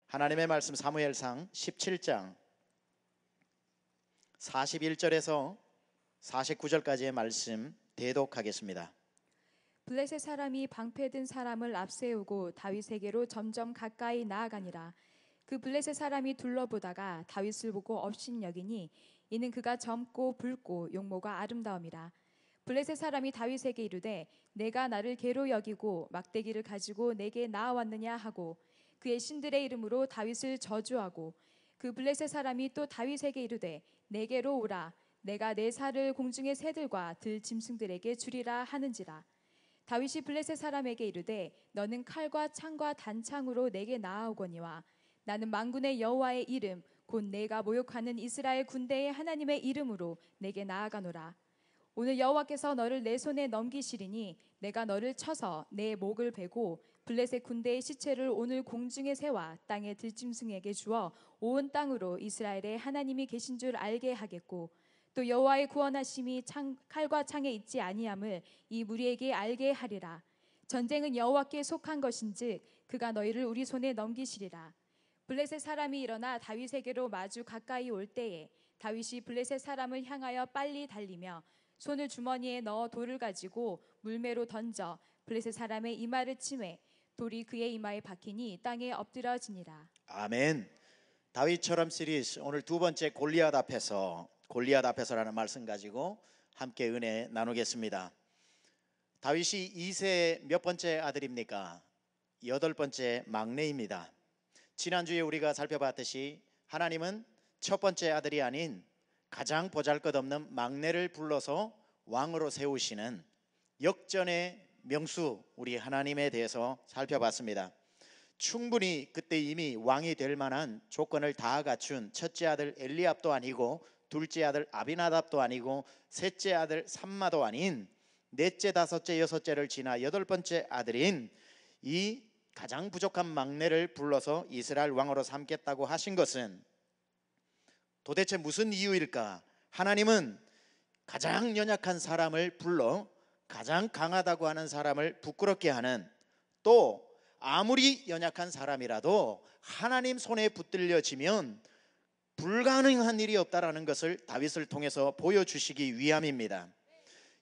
하나님의 말씀 사무엘상 17장 41절에서 49절까지의 말씀 대독하겠습니다. 블레셋 사람이 방패든 사람을 앞세우고 다윗에게로 점점 가까이 나아가니라. 그 블레셋 사람이 둘러보다가 다윗을 보고 업신여기니 이는 그가 젊고 붉고 용모가 아름다움이라. 블레셋 사람이 다윗에게 이르되 내가 나를 개로 여기고 막대기를 가지고 내게 나아왔느냐 하고 그의 신들의 이름으로 다윗을 저주하고 그 블레셋 사람이 또 다윗에게 이르되 내게로 오라 내가 내 살을 공중의 새들과 들 짐승들에게 주리라 하는지라. 다윗이 블레셋 사람에게 이르되 너는 칼과 창과 단창으로 내게 나아오거니와 나는 만군의 여호와의 이름 곧 내가 모욕하는 이스라엘 군대의 하나님의 이름으로 내게 나아가노라. 오늘 여호와께서 너를 내 손에 넘기시리니 내가 너를 쳐서 내 목을 베고 블레셋 군대의 시체를 오늘 공중의 새와 땅의 들짐승에게 주어 온 땅으로 이스라엘의 하나님이 계신 줄 알게 하겠고 또 여호와의 구원하심이 칼과 창에 있지 아니함을 이 무리에게 알게 하리라. 전쟁은 여호와께 속한 것인즉 그가 너희를 우리 손에 넘기시리라. 블레셋 사람이 일어나 다윗에게로 마주 가까이 올 때에 다윗이 블레셋 사람을 향하여 빨리 달리며 손을 주머니에 넣어 돌을 가지고 물매로 던져 블레셋 사람의 이마를 치매 돌이 그의 이마에 박히니 땅에 엎드러지니라. 아멘. 다윗처럼 시리즈 오늘 두 번째 골리앗 앞에서라는 말씀 가지고 함께 은혜 나누겠습니다. 다윗이 2세 몇 번째 아들입니까? 8번째 막내입니다. 지난주에 우리가 살펴봤듯이 하나님은 첫 번째 아들이 아닌 가장 보잘것없는 막내를 불러서 왕으로 세우시는 역전의 명수 우리 하나님에 대해서 살펴봤습니다. 충분히 그때 이미 왕이 될 만한 조건을 다 갖춘 첫째 아들 엘리압도 아니고 둘째 아들 아비나답도 아니고 셋째 아들 삼마도 아닌 넷째, 다섯째, 여섯째를 지나 8번째 아들인 이 가장 부족한 막내를 불러서 이스라엘 왕으로 삼겠다고 하신 것은 도대체 무슨 이유일까? 하나님은 가장 연약한 사람을 불러 가장 강하다고 하는 사람을 부끄럽게 하는, 또 아무리 연약한 사람이라도 하나님 손에 붙들려지면 불가능한 일이 없다라는 것을 다윗을 통해서 보여주시기 위함입니다.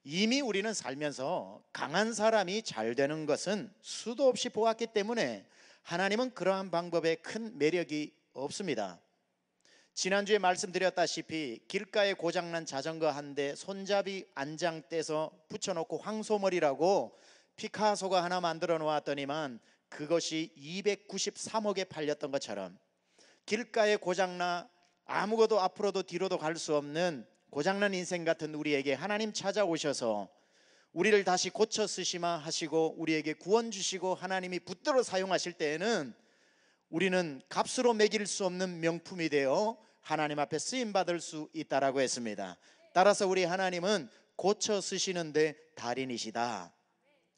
이미 우리는 살면서 강한 사람이 잘 되는 것은 수도 없이 보았기 때문에 하나님은 그러한 방법에 큰 매력이 없습니다. 지난주에 말씀드렸다시피 길가에 고장난 자전거 한 대 손잡이 안장 떼서 붙여놓고 황소머리라고 피카소가 하나 만들어 놓았더니만 그것이 293억에 팔렸던 것처럼 길가에 고장나 아무것도 앞으로도 뒤로도 갈 수 없는 고장난 인생 같은 우리에게 하나님 찾아오셔서 우리를 다시 고쳐 쓰시마 하시고 우리에게 구원 주시고 하나님이 붙들어 사용하실 때에는 우리는 값으로 매길 수 없는 명품이 되어 하나님 앞에 쓰임받을 수 있다라고 했습니다. 따라서 우리 하나님은 고쳐 쓰시는데 달인이시다.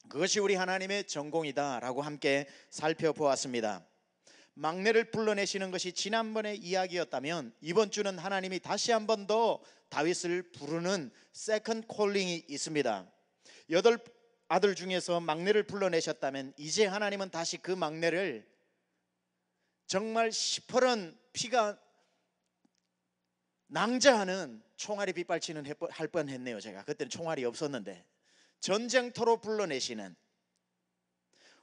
그것이 우리 하나님의 전공이다 라고 함께 살펴보았습니다. 막내를 불러내시는 것이 지난번의 이야기였다면 이번 주는 하나님이 다시 한 번 더 다윗을 부르는 세컨드 콜링이 있습니다. 8 아들 중에서 막내를 불러내셨다면 이제 하나님은 다시 그 막내를 정말 시퍼런 피가 낭자하는 총알이 빗발치는 할 뻔했네요. 제가 그때는 총알이 없었는데 전쟁터로 불러내시는,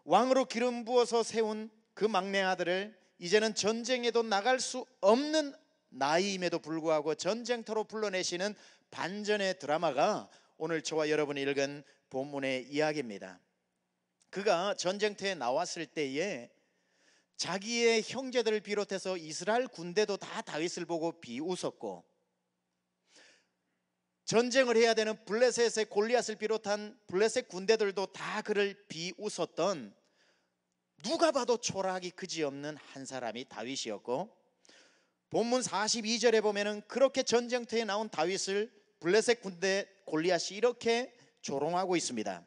왕으로 기름 부어서 세운 그 막내 아들을 이제는 전쟁에도 나갈 수 없는 나이임에도 불구하고 전쟁터로 불러내시는 반전의 드라마가 오늘 저와 여러분이 읽은 본문의 이야기입니다. 그가 전쟁터에 나왔을 때에 자기의 형제들을 비롯해서 이스라엘 군대도 다 다윗을 보고 비웃었고, 전쟁을 해야 되는 블레셋의 골리앗을 비롯한 블레셋 군대들도 다 그를 비웃었던, 누가 봐도 초라하기 그지없는 한 사람이 다윗이었고, 본문 42절에 보면은 그렇게 전쟁터에 나온 다윗을 블레셋 군대 골리앗이 이렇게 조롱하고 있습니다.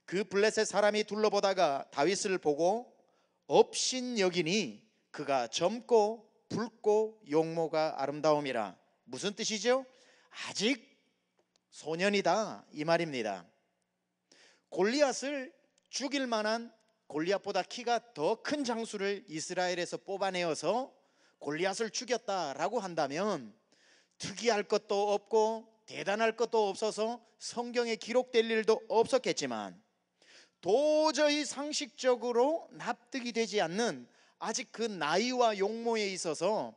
그 블레셋 사람이 둘러보다가 다윗을 보고 업신여기니 그가 젊고 붉고 용모가 아름다움이라. 무슨 뜻이죠? 아직 소년이다 이 말입니다. 골리앗을 죽일 만한 골리앗보다 키가 더 큰 장수를 이스라엘에서 뽑아내어서 골리앗을 죽였다라고 한다면 특이할 것도 없고 대단할 것도 없어서 성경에 기록될 일도 없었겠지만, 도저히 상식적으로 납득이 되지 않는 아직 그 나이와 용모에 있어서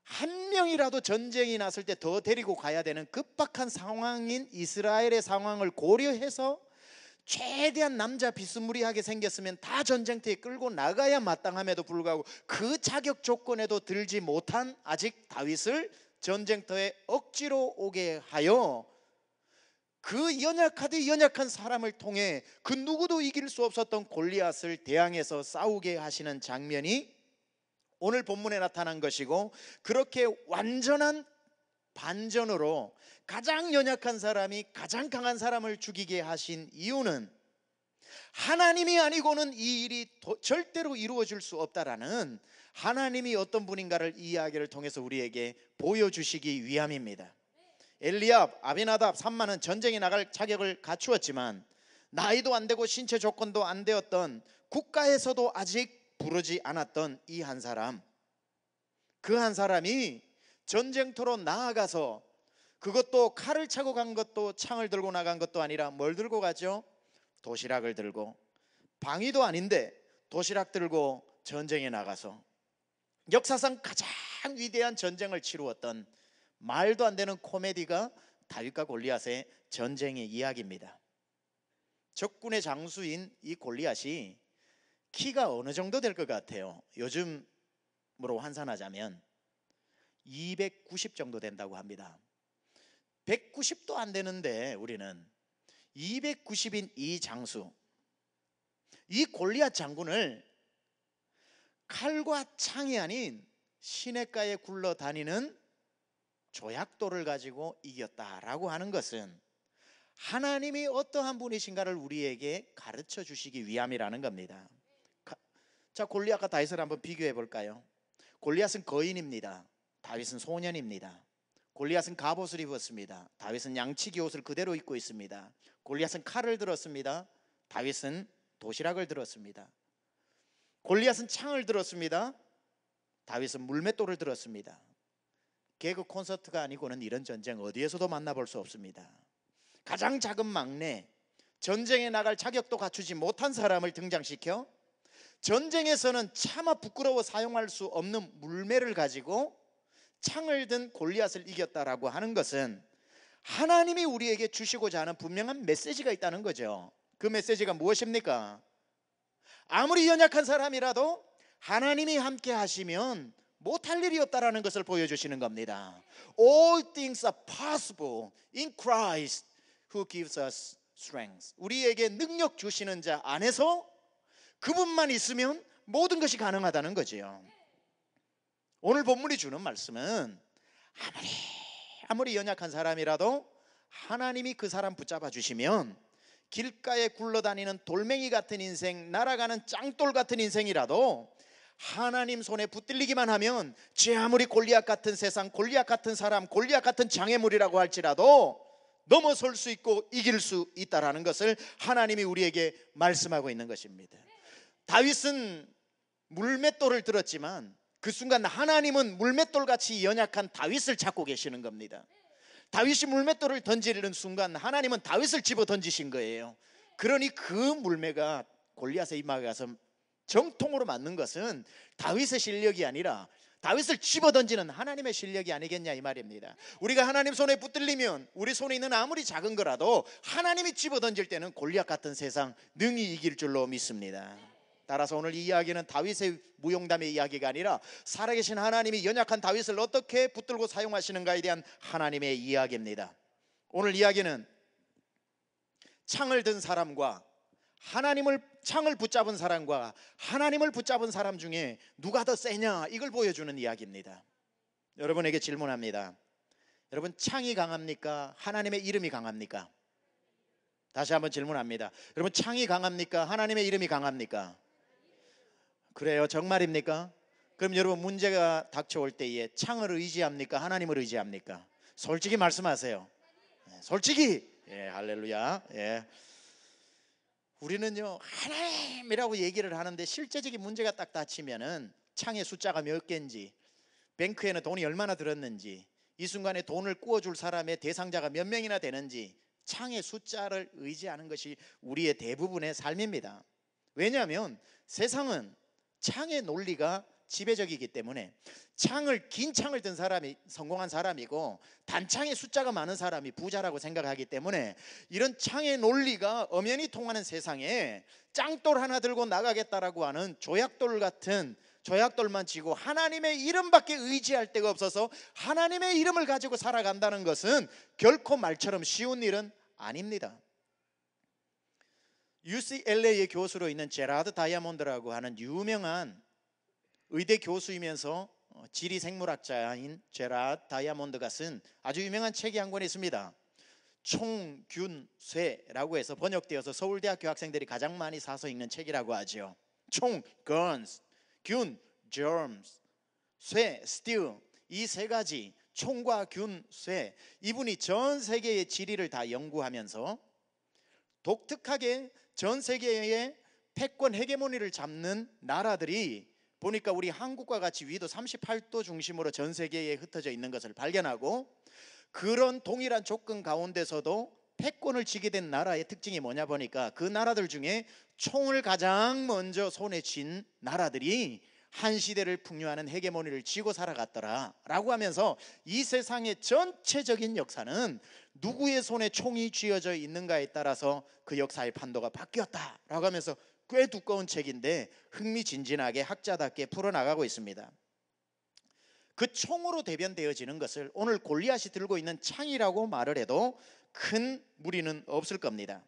한 명이라도 전쟁이 났을 때 더 데리고 가야 되는 급박한 상황인 이스라엘의 상황을 고려해서 최대한 남자 비스무리하게 생겼으면 다 전쟁터에 끌고 나가야 마땅함에도 불구하고 그 자격 조건에도 들지 못한 아직 다윗을 전쟁터에 억지로 오게 하여 그 연약하되 연약한 사람을 통해 그 누구도 이길 수 없었던 골리앗을 대항해서 싸우게 하시는 장면이 오늘 본문에 나타난 것이고, 그렇게 완전한 반전으로 가장 연약한 사람이 가장 강한 사람을 죽이게 하신 이유는 하나님이 아니고는 이 일이 절대로 이루어질 수 없다라는 하나님이 어떤 분인가를 이 이야기를 통해서 우리에게 보여주시기 위함입니다. 엘리압, 아비나답, 삼마는 전쟁에 나갈 자격을 갖추었지만 나이도 안 되고 신체 조건도 안 되었던, 국가에서도 아직 부르지 않았던 이 한 사람, 그 한 사람이 전쟁터로 나아가서, 그것도 칼을 차고 간 것도 창을 들고 나간 것도 아니라 뭘 들고 가죠? 도시락을 들고, 방위도 아닌데 도시락 들고 전쟁에 나가서 역사상 가장 위대한 전쟁을 치루었던 말도 안 되는 코미디가 다윗과 골리앗의 전쟁의 이야기입니다. 적군의 장수인 이 골리앗이 키가 어느 정도 될 것 같아요? 요즘으로 환산하자면 290 정도 된다고 합니다. 190도 안 되는데 우리는 290인 이 장수, 이 골리앗 장군을 칼과 창이 아닌 시냇가에 굴러다니는 조약돌을 가지고 이겼다라고 하는 것은 하나님이 어떠한 분이신가를 우리에게 가르쳐 주시기 위함이라는 겁니다. 자, 골리앗과 다윗을 한번 비교해 볼까요? 골리앗은 거인입니다. 다윗은 소년입니다. 골리앗은 갑옷을 입었습니다. 다윗은 양치기 옷을 그대로 입고 있습니다. 골리앗은 칼을 들었습니다. 다윗은 도시락을 들었습니다. 골리앗은 창을 들었습니다. 다윗은 물맷돌을 들었습니다. 개그 콘서트가 아니고는 이런 전쟁 어디에서도 만나볼 수 없습니다. 가장 작은 막내, 전쟁에 나갈 자격도 갖추지 못한 사람을 등장시켜 전쟁에서는 차마 부끄러워 사용할 수 없는 물매를 가지고 창을 든 골리앗을 이겼다라고 하는 것은 하나님이 우리에게 주시고자 하는 분명한 메시지가 있다는 거죠. 그 메시지가 무엇입니까? 아무리 연약한 사람이라도 하나님이 함께 하시면 못할 일이 없다라는 것을 보여주시는 겁니다. All things are possible in Christ who gives us strength. 우리에게 능력 주시는 자 안에서 그분만 있으면 모든 것이 가능하다는 거지요. 오늘 본문이 주는 말씀은 아무리 연약한 사람이라도 하나님이 그 사람 붙잡아 주시면 길가에 굴러다니는 돌멩이 같은 인생, 날아가는 짱돌 같은 인생이라도 하나님 손에 붙들리기만 하면 제 아무리 골리앗 같은 세상, 골리앗 같은 사람, 골리앗 같은 장애물이라고 할지라도 넘어설 수 있고 이길 수 있다라는 것을 하나님이 우리에게 말씀하고 있는 것입니다. 다윗은 물맷돌을 들었지만 그 순간 하나님은 물맷돌같이 연약한 다윗을 찾고 계시는 겁니다. 다윗이 물맷돌을 던지는 순간 하나님은 다윗을 집어 던지신 거예요. 그러니 그 물매가 골리앗의 이마에 가서 정통으로 맞는 것은 다윗의 실력이 아니라 다윗을 집어 던지는 하나님의 실력이 아니겠냐 이 말입니다. 우리가 하나님 손에 붙들리면 우리 손에 있는 아무리 작은 거라도 하나님이 집어 던질 때는 골리앗 같은 세상 능히 이길 줄로 믿습니다. 따라서 오늘 이 이야기는 다윗의 무용담의 이야기가 아니라 살아계신 하나님이 연약한 다윗을 어떻게 붙들고 사용하시는가에 대한 하나님의 이야기입니다. 오늘 이야기는 창을 든 사람과 창을 붙잡은 사람과 하나님을 붙잡은 사람 중에 누가 더 세냐, 이걸 보여주는 이야기입니다. 여러분에게 질문합니다. 여러분, 창이 강합니까? 하나님의 이름이 강합니까? 다시 한번 질문합니다. 여러분, 창이 강합니까? 하나님의 이름이 강합니까? 그래요? 정말입니까? 그럼 여러분, 문제가 닥쳐올 때에 창을 의지합니까? 하나님을 의지합니까? 솔직히 말씀하세요. 솔직히. 예, 할렐루야. 예. 우리는요 하나님이라고 얘기를 하는데 실제적인 문제가 딱 닥치면은 창에 숫자가 몇 개인지, 뱅크에는 돈이 얼마나 들었는지, 이 순간에 돈을 구워줄 사람의 대상자가 몇 명이나 되는지 창의 숫자를 의지하는 것이 우리의 대부분의 삶입니다. 왜냐하면 세상은 창의 논리가 지배적이기 때문에 긴 창을 든 사람이 성공한 사람이고 단창의 숫자가 많은 사람이 부자라고 생각하기 때문에 이런 창의 논리가 엄연히 통하는 세상에 짱돌 하나 들고 나가겠다라고 하는 조약돌 같은 조약돌만 지고 하나님의 이름밖에 의지할 데가 없어서 하나님의 이름을 가지고 살아간다는 것은 결코 말처럼 쉬운 일은 아닙니다. UCLA의 교수로 있는 제라드 다이아몬드라고 하는 유명한 의대 교수이면서 지리생물학자인 제라드 다이아몬드가 쓴 아주 유명한 책이 한 권 있습니다. 총균쇠라고 해서 번역되어서 서울대학교 학생들이 가장 많이 사서 읽는 책이라고 하죠. 총, guns, 균, germs, 쇠, steel, 이 세 가지 총과 균, 쇠, 이분이 전 세계의 지리를 다 연구하면서 독특하게 전 세계의 패권 헤게모니를 잡는 나라들이 보니까 우리 한국과 같이 위도 38도 중심으로 전 세계에 흩어져 있는 것을 발견하고, 그런 동일한 조건 가운데서도 패권을 쥐게 된 나라의 특징이 뭐냐 보니까 그 나라들 중에 총을 가장 먼저 손에 쥔 나라들이 한 시대를 풍요하는 헤게모니를 쥐고 살아갔더라 라고 하면서 이 세상의 전체적인 역사는 누구의 손에 총이 쥐어져 있는가에 따라서 그 역사의 판도가 바뀌었다 라고 하면서 꽤 두꺼운 책인데 흥미진진하게 학자답게 풀어나가고 있습니다. 그 총으로 대변되어지는 것을 오늘 골리앗이 들고 있는 창이라고 말을 해도 큰 무리는 없을 겁니다.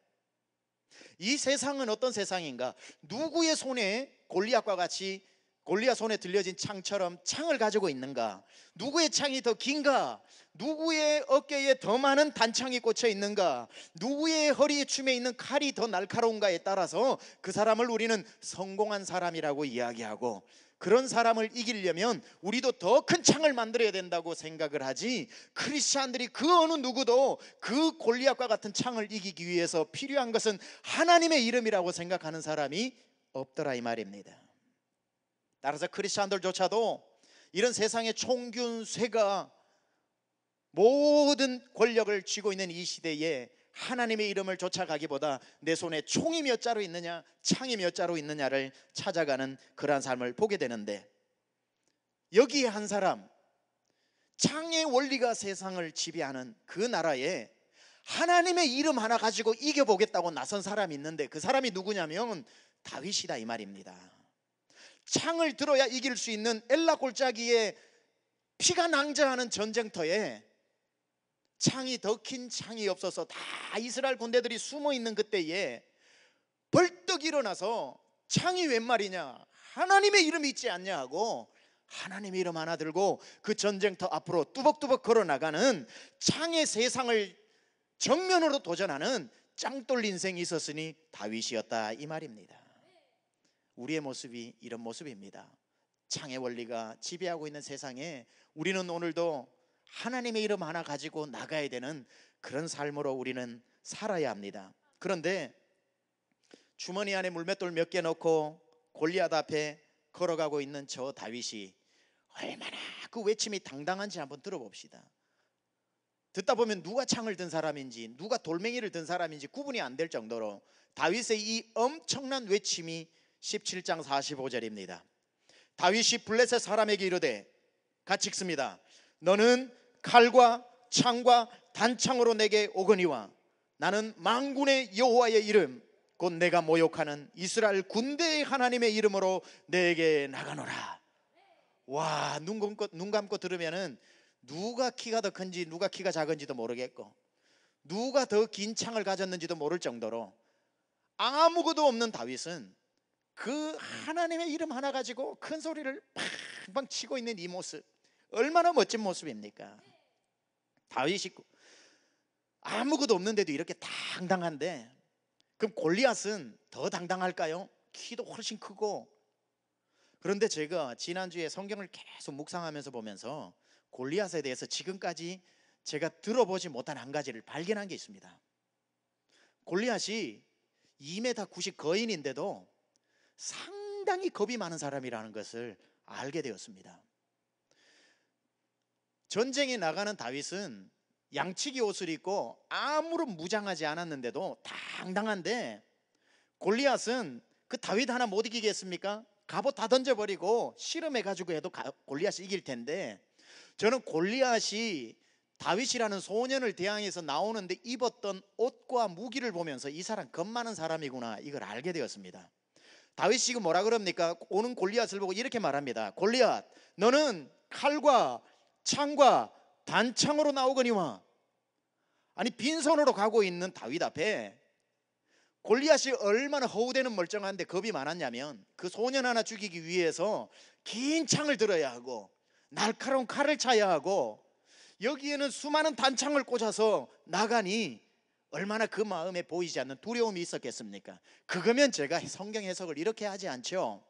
이 세상은 어떤 세상인가? 누구의 손에 골리앗과 같이 골리앗 손에 들려진 창처럼 창을 가지고 있는가? 누구의 창이 더 긴가? 누구의 어깨에 더 많은 단창이 꽂혀 있는가? 누구의 허리에 춤에 있는 칼이 더 날카로운가에 따라서 그 사람을 우리는 성공한 사람이라고 이야기하고, 그런 사람을 이기려면 우리도 더 큰 창을 만들어야 된다고 생각을 하지, 크리스찬들이 그 어느 누구도 그 골리앗과 같은 창을 이기기 위해서 필요한 것은 하나님의 이름이라고 생각하는 사람이 없더라 이 말입니다. 따라서 크리스찬들조차도 이런 세상의 총균 쇠가 모든 권력을 쥐고 있는 이 시대에 하나님의 이름을 쫓아가기보다 내 손에 총이 몇 자루 있느냐, 창이 몇 자루 있느냐를 찾아가는 그러한 삶을 보게 되는데, 여기에 한 사람, 창의 원리가 세상을 지배하는 그 나라에 하나님의 이름 하나 가지고 이겨보겠다고 나선 사람이 있는데 그 사람이 누구냐면 다윗이다 이 말입니다. 창을 들어야 이길 수 있는 엘라 골짜기에 피가 낭자하는 전쟁터에 창이 더 긴 창이 없어서 다 이스라엘 군대들이 숨어 있는 그때에 벌떡 일어나서 창이 웬 말이냐, 하나님의 이름이 있지 않냐 하고 하나님의 이름 하나 들고 그 전쟁터 앞으로 뚜벅뚜벅 걸어나가는 창의 세상을 정면으로 도전하는 짱돌 인생이 있었으니 다윗이었다 이 말입니다. 우리의 모습이 이런 모습입니다. 창의 원리가 지배하고 있는 세상에 우리는 오늘도 하나님의 이름 하나 가지고 나가야 되는 그런 삶으로 우리는 살아야 합니다. 그런데 주머니 안에 물맷돌 몇 개 넣고 골리앗 앞에 걸어가고 있는 저 다윗이 얼마나 그 외침이 당당한지 한번 들어봅시다. 듣다 보면 누가 창을 든 사람인지 누가 돌멩이를 든 사람인지 구분이 안 될 정도로 다윗의 이 엄청난 외침이 17장 45절입니다. 다윗이 블레셋 사람에게 이르되, 같이 읽습니다. 너는 칼과 창과 단창으로 내게 오거니와 나는 만군의 여호와의 이름 곧 내가 모욕하는 이스라엘 군대의 하나님의 이름으로 내게 나가노라. 와, 눈 감고 들으면은 누가 키가 더 큰지 누가 키가 작은지도 모르겠고 누가 더 긴 창을 가졌는지도 모를 정도로 아무것도 없는 다윗은 그 하나님의 이름 하나 가지고 큰 소리를 팡팡 치고 있는 이 모습, 얼마나 멋진 모습입니까? 다윗이 아무것도 없는데도 이렇게 당당한데, 그럼 골리앗은 더 당당할까요? 키도 훨씬 크고. 그런데 제가 지난주에 성경을 계속 묵상하면서 보면서 골리앗에 대해서 지금까지 제가 들어보지 못한 한 가지를 발견한 게 있습니다. 골리앗이 2m 90 거인인데도 상당히 겁이 많은 사람이라는 것을 알게 되었습니다. 전쟁에 나가는 다윗은 양치기 옷을 입고 아무런 무장하지 않았는데도 당당한데, 골리앗은 그 다윗 하나 못 이기겠습니까? 갑옷 다 던져버리고 씨름해가지고 해도 골리앗이 이길 텐데, 저는 골리앗이 다윗이라는 소년을 대항해서 나오는데 입었던 옷과 무기를 보면서 이 사람 겁 많은 사람이구나, 이걸 알게 되었습니다. 다윗이 지금 뭐라 그럽니까? 오는 골리앗을 보고 이렇게 말합니다. 골리앗, 너는 칼과 창과 단창으로 나오거니와. 아니, 빈손으로 가고 있는 다윗 앞에 골리앗이 얼마나 허우대는 멀쩡한데 겁이 많았냐면, 그 소년 하나 죽이기 위해서 긴 창을 들어야 하고 날카로운 칼을 차야 하고 여기에는 수많은 단창을 꽂아서 나가니 얼마나 그 마음에 보이지 않는 두려움이 있었겠습니까? 그거면 제가 성경 해석을 이렇게 하지 않죠.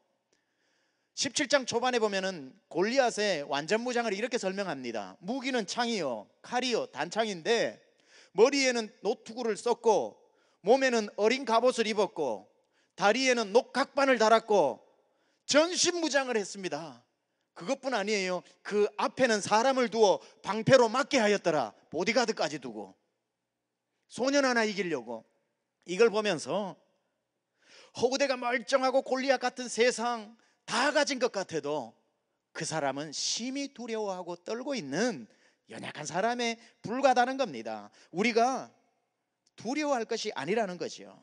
17장 초반에 보면은 골리앗의 완전 무장을 이렇게 설명합니다. 무기는 창이요, 칼이요, 단창인데 머리에는 노투구를 썼고 몸에는 어린 갑옷을 입었고 다리에는 녹각반을 달았고 전신무장을 했습니다. 그것뿐 아니에요. 그 앞에는 사람을 두어 방패로 막게 하였더라. 보디가드까지 두고 소년 하나 이기려고. 이걸 보면서 허우대가 멀쩡하고 골리앗 같은 세상 다 가진 것 같아도 그 사람은 심히 두려워하고 떨고 있는 연약한 사람에 불과하다는 겁니다. 우리가 두려워할 것이 아니라는 거죠.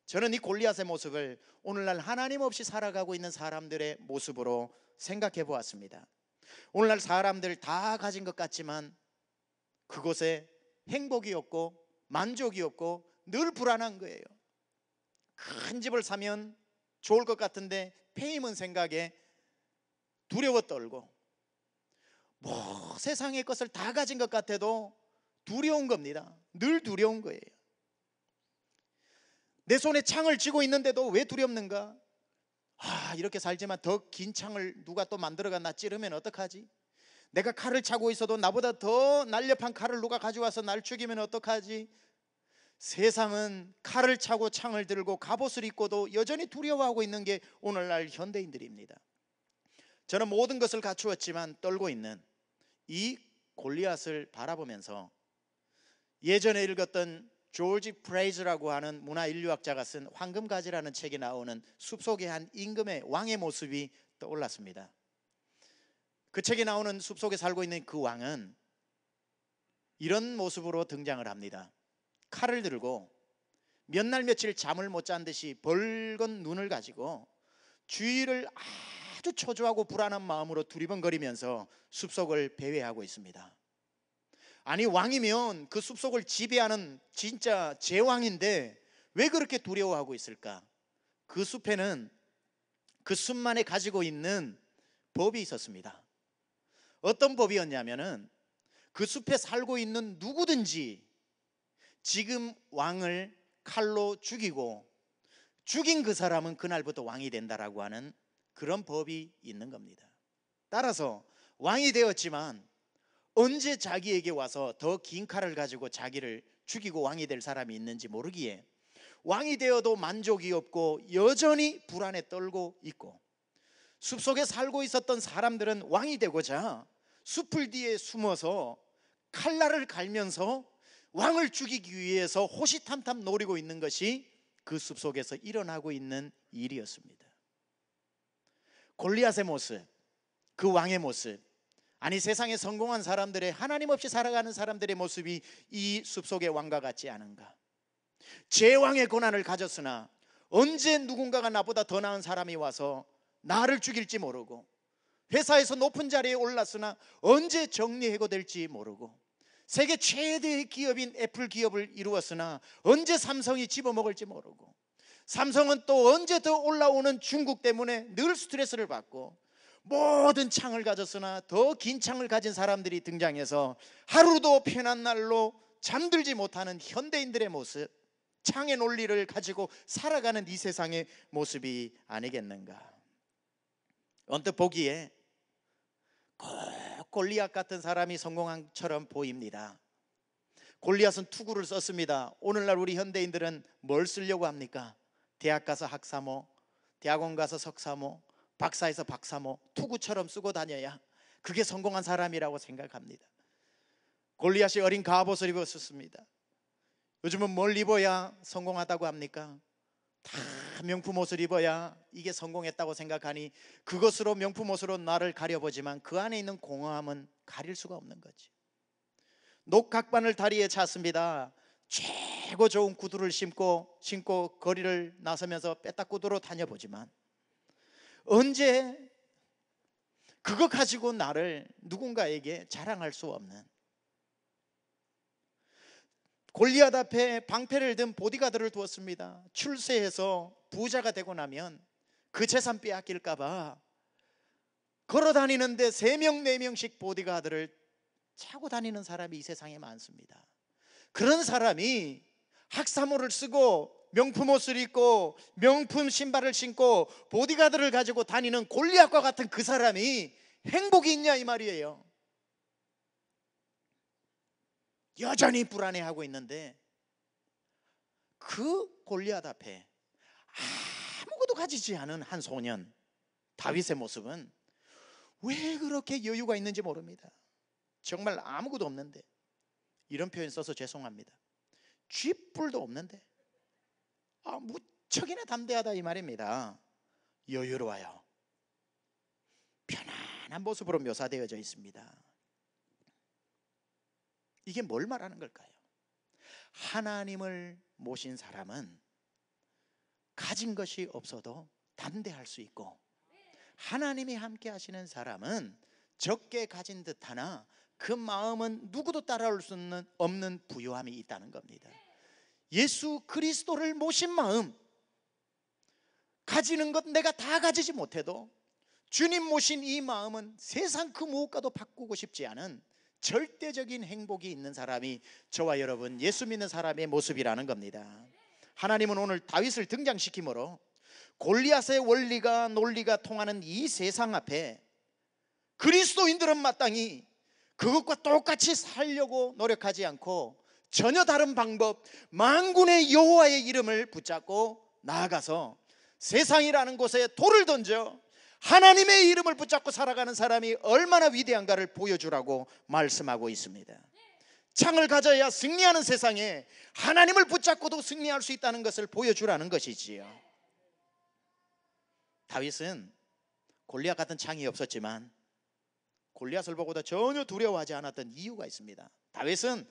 저는 이 골리앗의 모습을 오늘날 하나님 없이 살아가고 있는 사람들의 모습으로 생각해 보았습니다. 오늘날 사람들 다 가진 것 같지만 그곳에 행복이 없고 만족이 없고 늘 불안한 거예요. 큰 집을 사면 좋을 것 같은데 페이먼 생각에 두려워 떨고, 뭐 세상의 것을 다 가진 것 같아도 두려운 겁니다. 늘 두려운 거예요. 내 손에 창을 쥐고 있는데도 왜 두렵는가? 이렇게 살지만 더 긴 창을 누가 또 만들어가 나 찌르면 어떡하지? 내가 칼을 차고 있어도 나보다 더 날렵한 칼을 누가 가져와서 날 죽이면 어떡하지? 세상은 칼을 차고 창을 들고 갑옷을 입고도 여전히 두려워하고 있는 게 오늘날 현대인들입니다. 저는 모든 것을 갖추었지만 떨고 있는 이 골리앗을 바라보면서 예전에 읽었던 조지 프레이즈라고 하는 문화인류학자가 쓴 황금가지라는 책에 나오는 숲속의 한 임금의 왕의 모습이 떠올랐습니다. 그 책에 나오는 숲속에 살고 있는 그 왕은 이런 모습으로 등장을 합니다. 칼을 들고 몇 날 며칠 잠을 못 잔 듯이 벌건 눈을 가지고 주위를 아주 초조하고 불안한 마음으로 두리번거리면서 숲속을 배회하고 있습니다. 아니, 왕이면 그 숲속을 지배하는 진짜 제왕인데 왜 그렇게 두려워하고 있을까? 그 숲에는 그 숲만에 가지고 있는 법이 있었습니다. 어떤 법이었냐면은 그 숲에 살고 있는 누구든지 지금 왕을 칼로 죽이고 죽인 그 사람은 그날부터 왕이 된다라고 하는 그런 법이 있는 겁니다. 따라서 왕이 되었지만 언제 자기에게 와서 더 긴 칼을 가지고 자기를 죽이고 왕이 될 사람이 있는지 모르기에 왕이 되어도 만족이 없고 여전히 불안에 떨고 있고, 숲속에 살고 있었던 사람들은 왕이 되고자 숲을 뒤에 숨어서 칼날을 갈면서 왕을 죽이기 위해서 호시탐탐 노리고 있는 것이 그 숲속에서 일어나고 있는 일이었습니다. 골리앗의 모습, 그 왕의 모습, 아니 세상에 성공한 사람들의, 하나님 없이 살아가는 사람들의 모습이 이 숲속의 왕과 같지 않은가? 제왕의 권한을 가졌으나 언제 누군가가 나보다 더 나은 사람이 와서 나를 죽일지 모르고, 회사에서 높은 자리에 올랐으나 언제 정리해고될지 모르고, 세계 최대의 기업인 애플 기업을 이루었으나 언제 삼성이 집어먹을지 모르고, 삼성은 또 언제 더 올라오는 중국 때문에 늘 스트레스를 받고, 모든 창을 가졌으나 더 긴 창을 가진 사람들이 등장해서 하루도 편한 날로 잠들지 못하는 현대인들의 모습, 창의 논리를 가지고 살아가는 이 세상의 모습이 아니겠는가? 언뜻 보기에 꼭 골리앗 같은 사람이 성공한 처럼 보입니다. 골리앗은 투구를 썼습니다. 오늘날 우리 현대인들은 뭘 쓰려고 합니까? 대학 가서 학사모, 대학원 가서 석사모, 박사에서 박사모 투구처럼 쓰고 다녀야 그게 성공한 사람이라고 생각합니다. 골리앗이 어린 갑옷을 입었었습니다. 요즘은 뭘 입어야 성공하다고 합니까? 다 명품 옷을 입어야 이게 성공했다고 생각하니 그것으로 명품 옷으로 나를 가려보지만 그 안에 있는 공허함은 가릴 수가 없는 거지. 녹각반을 다리에 찼습니다. 최고 좋은 구두를 신고 거리를 나서면서 빼딱구두로 다녀보지만 언제 그거 가지고 나를 누군가에게 자랑할 수 없는, 골리앗 앞에 방패를 든 보디가드를 두었습니다. 출세해서 부자가 되고 나면 그 재산 빼앗길까 봐 걸어다니는데 3명 4명씩 보디가드를 차고 다니는 사람이 이 세상에 많습니다. 그런 사람이 학사모를 쓰고 명품 옷을 입고 명품 신발을 신고 보디가드를 가지고 다니는 골리앗과 같은 그 사람이 행복이 있냐 이 말이에요. 여전히 불안해하고 있는데 그 골리앗 앞에 아무것도 가지지 않은 한 소년 다윗의 모습은 왜 그렇게 여유가 있는지 모릅니다. 정말 아무것도 없는데, 이런 표현 써서 죄송합니다. 쥐뿔도 없는데 무척이나 담대하다 이 말입니다. 여유로워요. 편안한 모습으로 묘사되어져 있습니다. 이게 뭘 말하는 걸까요? 하나님을 모신 사람은 가진 것이 없어도 담대할 수 있고, 하나님이 함께 하시는 사람은 적게 가진 듯 하나 그 마음은 누구도 따라올 수 없는 부유함이 있다는 겁니다. 예수 그리스도를 모신 마음, 가지는 것 내가 다 가지지 못해도 주님 모신 이 마음은 세상 그 무엇과도 바꾸고 싶지 않은 절대적인 행복이 있는 사람이 저와 여러분 예수 믿는 사람의 모습이라는 겁니다. 하나님은 오늘 다윗을 등장시킴으로 골리앗의 원리가 논리가 통하는 이 세상 앞에 그리스도인들은 마땅히 그것과 똑같이 살려고 노력하지 않고 전혀 다른 방법, 만군의 여호와의 이름을 붙잡고 나아가서 세상이라는 곳에 돌을 던져 하나님의 이름을 붙잡고 살아가는 사람이 얼마나 위대한가를 보여주라고 말씀하고 있습니다. 창을 가져야 승리하는 세상에 하나님을 붙잡고도 승리할 수 있다는 것을 보여주라는 것이지요. 다윗은 골리앗 같은 창이 없었지만 골리앗을 보고도 전혀 두려워하지 않았던 이유가 있습니다. 다윗은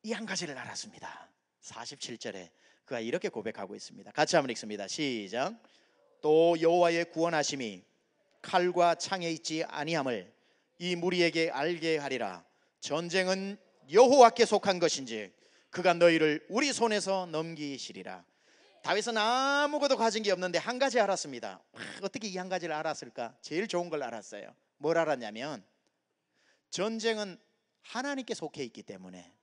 이 한 가지를 알았습니다. 47절에 그가 이렇게 고백하고 있습니다. 같이 한번 읽습니다. 시작. 또 여호와의 구원하심이 칼과 창에 있지 아니함을 이 무리에게 알게 하리라. 전쟁은 여호와께 속한 것인지 그가 너희를 우리 손에서 넘기시리라. 다윗은 아무것도 가진 게 없는데 한 가지 알았습니다. 어떻게 이 한 가지를 알았을까? 제일 좋은 걸 알았어요. 뭘 알았냐면 전쟁은 하나님께 속해 있기 때문에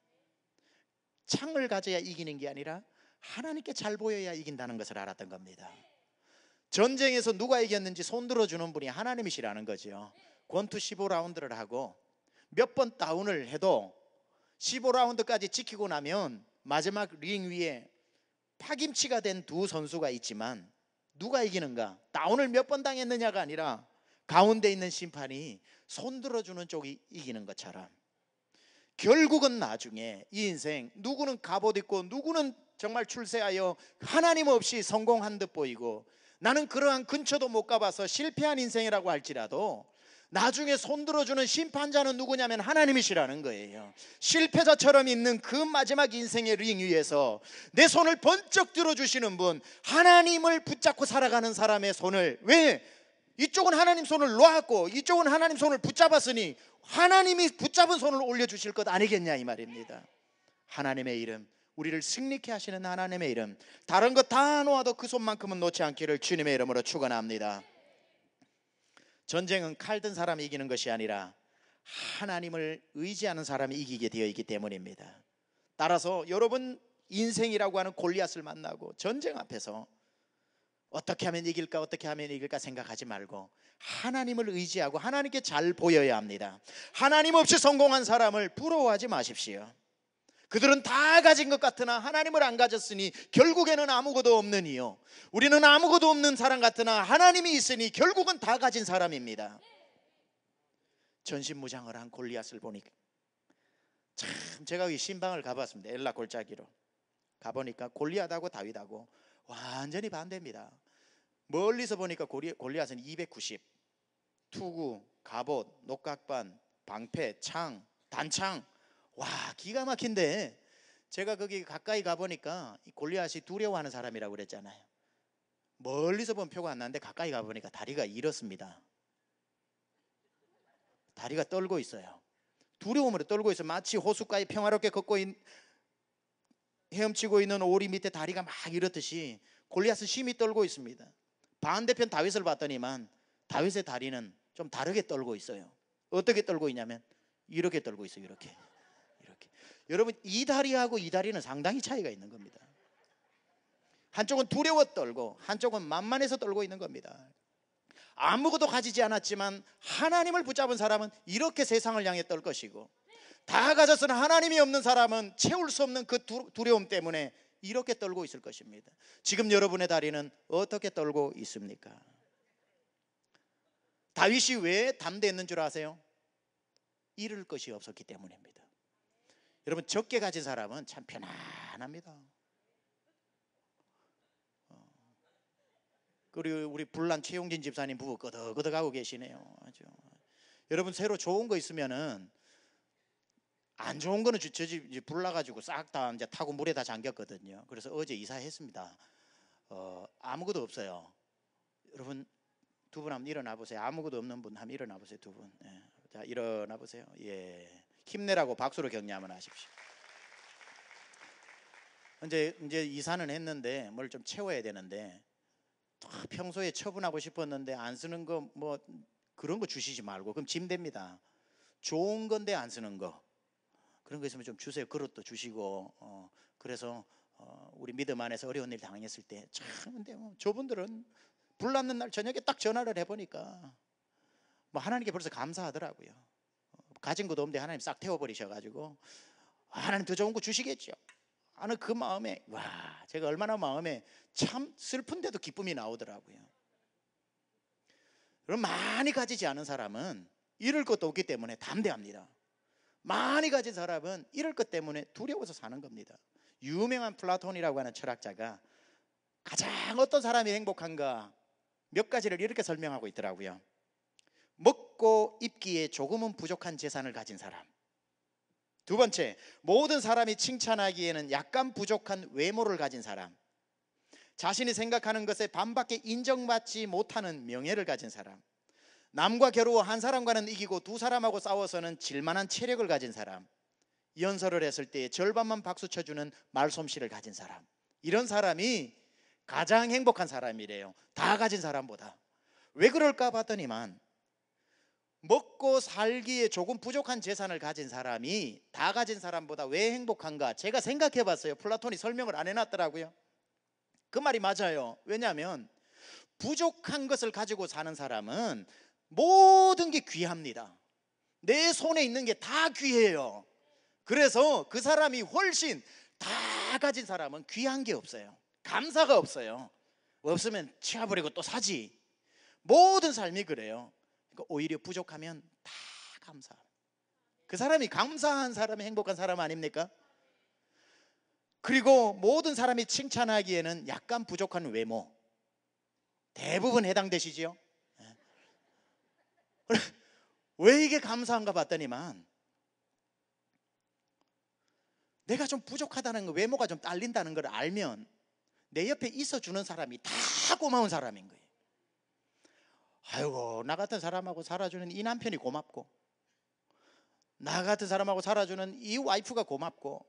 창을 가져야 이기는 게 아니라 하나님께 잘 보여야 이긴다는 것을 알았던 겁니다. 전쟁에서 누가 이겼는지 손들어주는 분이 하나님이시라는 거죠. 권투 15라운드를 하고 몇 번 다운을 해도 15라운드까지 지키고 나면 마지막 링 위에 파김치가 된 두 선수가 있지만 누가 이기는가? 다운을 몇 번 당했느냐가 아니라 가운데 있는 심판이 손들어주는 쪽이 이기는 것처럼 결국은 나중에 이 인생 누구는 갑옷 입고 누구는 정말 출세하여 하나님 없이 성공한 듯 보이고 나는 그러한 근처도 못 가봐서 실패한 인생이라고 할지라도 나중에 손들어주는 심판자는 누구냐면 하나님이시라는 거예요. 실패자처럼 있는 그 마지막 인생의 링 위에서 내 손을 번쩍 들어주시는 분, 하나님을 붙잡고 살아가는 사람의 손을, 왜? 이쪽은 하나님 손을 놓았고 이쪽은 하나님 손을 붙잡았으니 하나님이 붙잡은 손을 올려주실 것 아니겠냐 이 말입니다. 하나님의 이름, 우리를 승리케 하시는 하나님의 이름, 다른 것 다 놓아도 그 손만큼은 놓지 않기를 주님의 이름으로 축원합니다. 전쟁은 칼 든 사람이 이기는 것이 아니라 하나님을 의지하는 사람이 이기게 되어 있기 때문입니다. 따라서 여러분 인생이라고 하는 골리앗을 만나고 전쟁 앞에서 어떻게 하면 이길까 어떻게 하면 이길까 생각하지 말고 하나님을 의지하고 하나님께 잘 보여야 합니다. 하나님 없이 성공한 사람을 부러워하지 마십시오. 그들은 다 가진 것 같으나 하나님을 안 가졌으니 결국에는 아무것도 없는 이요. 우리는 아무것도 없는 사람 같으나 하나님이 있으니 결국은 다 가진 사람입니다. 전신무장을 한 골리앗을 보니까 참, 제가 이 신방을 가봤습니다. 엘라 골짜기로 가보니까 골리앗하고 다윗하고 완전히 반대입니다. 멀리서 보니까 골리앗은 290, 투구, 갑옷, 녹각반, 방패, 창, 단창, 와 기가 막힌데, 제가 거기 가까이 가보니까 골리앗이 두려워하는 사람이라고 그랬잖아요. 멀리서 보면 표가 안 나는데 가까이 가보니까 다리가 이렇습니다. 다리가 떨고 있어요. 두려움으로 떨고 있어요. 마치 호숫가에 평화롭게 걷고 헤엄치고 있는 오리 밑에 다리가 막 이렇듯이 골리앗은 심히 떨고 있습니다. 반대편 다윗을 봤더니만 다윗의 다리는 좀 다르게 떨고 있어요. 어떻게 떨고 있냐면 이렇게 떨고 있어요. 이렇게. 여러분, 이 다리하고 이 다리는 상당히 차이가 있는 겁니다. 한쪽은 두려워 떨고 한쪽은 만만해서 떨고 있는 겁니다. 아무것도 가지지 않았지만 하나님을 붙잡은 사람은 이렇게 세상을 향해 떨 것이고, 다 가졌으나 하나님이 없는 사람은 채울 수 없는 그 두려움 때문에 이렇게 떨고 있을 것입니다. 지금 여러분의 다리는 어떻게 떨고 있습니까? 다윗이 왜 담대했는 줄 아세요? 잃을 것이 없었기 때문입니다. 여러분, 적게 가진 사람은 참 편안합니다. 그리고 우리 불난 최용진 집사님 부부 끄덕끄덕하고 계시네요. 아주. 여러분, 새로 좋은 거 있으면은 안 좋은 거는 저 집 불나가지고 싹 다 이제 타고 물에 다 잠겼거든요. 그래서 어제 이사했습니다. 아무것도 없어요. 여러분, 두 분 한번 일어나 보세요. 아무것도 없는 분 한번 일어나 보세요. 두 분. 예. 자, 일어나 보세요. 예. 힘내라고 박수로 격려 한번 하십시오. 이제 이사는 했는데 뭘 좀 채워야 되는데, 평소에 처분하고 싶었는데 안 쓰는 거 뭐 그런 거 주시지 말고, 그럼 짐 됩니다. 좋은 건데 안 쓰는 거, 그런 거 있으면 좀 주세요. 그릇도 주시고. 그래서 우리 믿음 안에서 어려운 일 당했을 때 참, 근데 저분들은 불났는 날 저녁에 딱 전화를 해보니까 뭐 하나님께 벌써 감사하더라고요. 가진 것도 없는데 하나님 싹 태워버리셔가지고 하나님 더 좋은 거 주시겠죠 하는 그 마음에, 와, 제가 얼마나 마음에 참 슬픈데도 기쁨이 나오더라고요. 그럼 많이 가지지 않은 사람은 잃을 것도 없기 때문에 담대합니다. 많이 가진 사람은 잃을 것 때문에 두려워서 사는 겁니다. 유명한 플라톤이라고 하는 철학자가 가장 어떤 사람이 행복한가 몇 가지를 이렇게 설명하고 있더라고요. 먹고 입기에 조금은 부족한 재산을 가진 사람. 두 번째, 모든 사람이 칭찬하기에는 약간 부족한 외모를 가진 사람. 자신이 생각하는 것에 반밖에 인정받지 못하는 명예를 가진 사람. 남과 겨루어 한 사람과는 이기고 두 사람하고 싸워서는 질만한 체력을 가진 사람. 연설을 했을 때 절반만 박수 쳐주는 말솜씨를 가진 사람. 이런 사람이 가장 행복한 사람이래요. 다 가진 사람보다. 왜 그럴까 봤더니만, 먹고 살기에 조금 부족한 재산을 가진 사람이 다 가진 사람보다 왜 행복한가? 제가 생각해 봤어요. 플라톤이 설명을 안 해놨더라고요. 그 말이 맞아요. 왜냐하면 부족한 것을 가지고 사는 사람은 모든 게 귀합니다. 내 손에 있는 게 다 귀해요. 그래서 그 사람이 훨씬, 다 가진 사람은 귀한 게 없어요. 감사가 없어요. 없으면 치워버리고 또 사지. 모든 삶이 그래요. 그러니까 오히려 부족하면 다 감사. 그 사람이 감사한 사람이 행복한 사람 아닙니까? 그리고 모든 사람이 칭찬하기에는 약간 부족한 외모, 대부분 해당되시죠? 왜 이게 감사한가 봤더니만, 내가 좀 부족하다는 거, 외모가 좀 딸린다는 걸 알면 내 옆에 있어주는 사람이 다 고마운 사람인 거예요. 아이고, 나 같은 사람하고 살아주는 이 남편이 고맙고, 나 같은 사람하고 살아주는 이 와이프가 고맙고,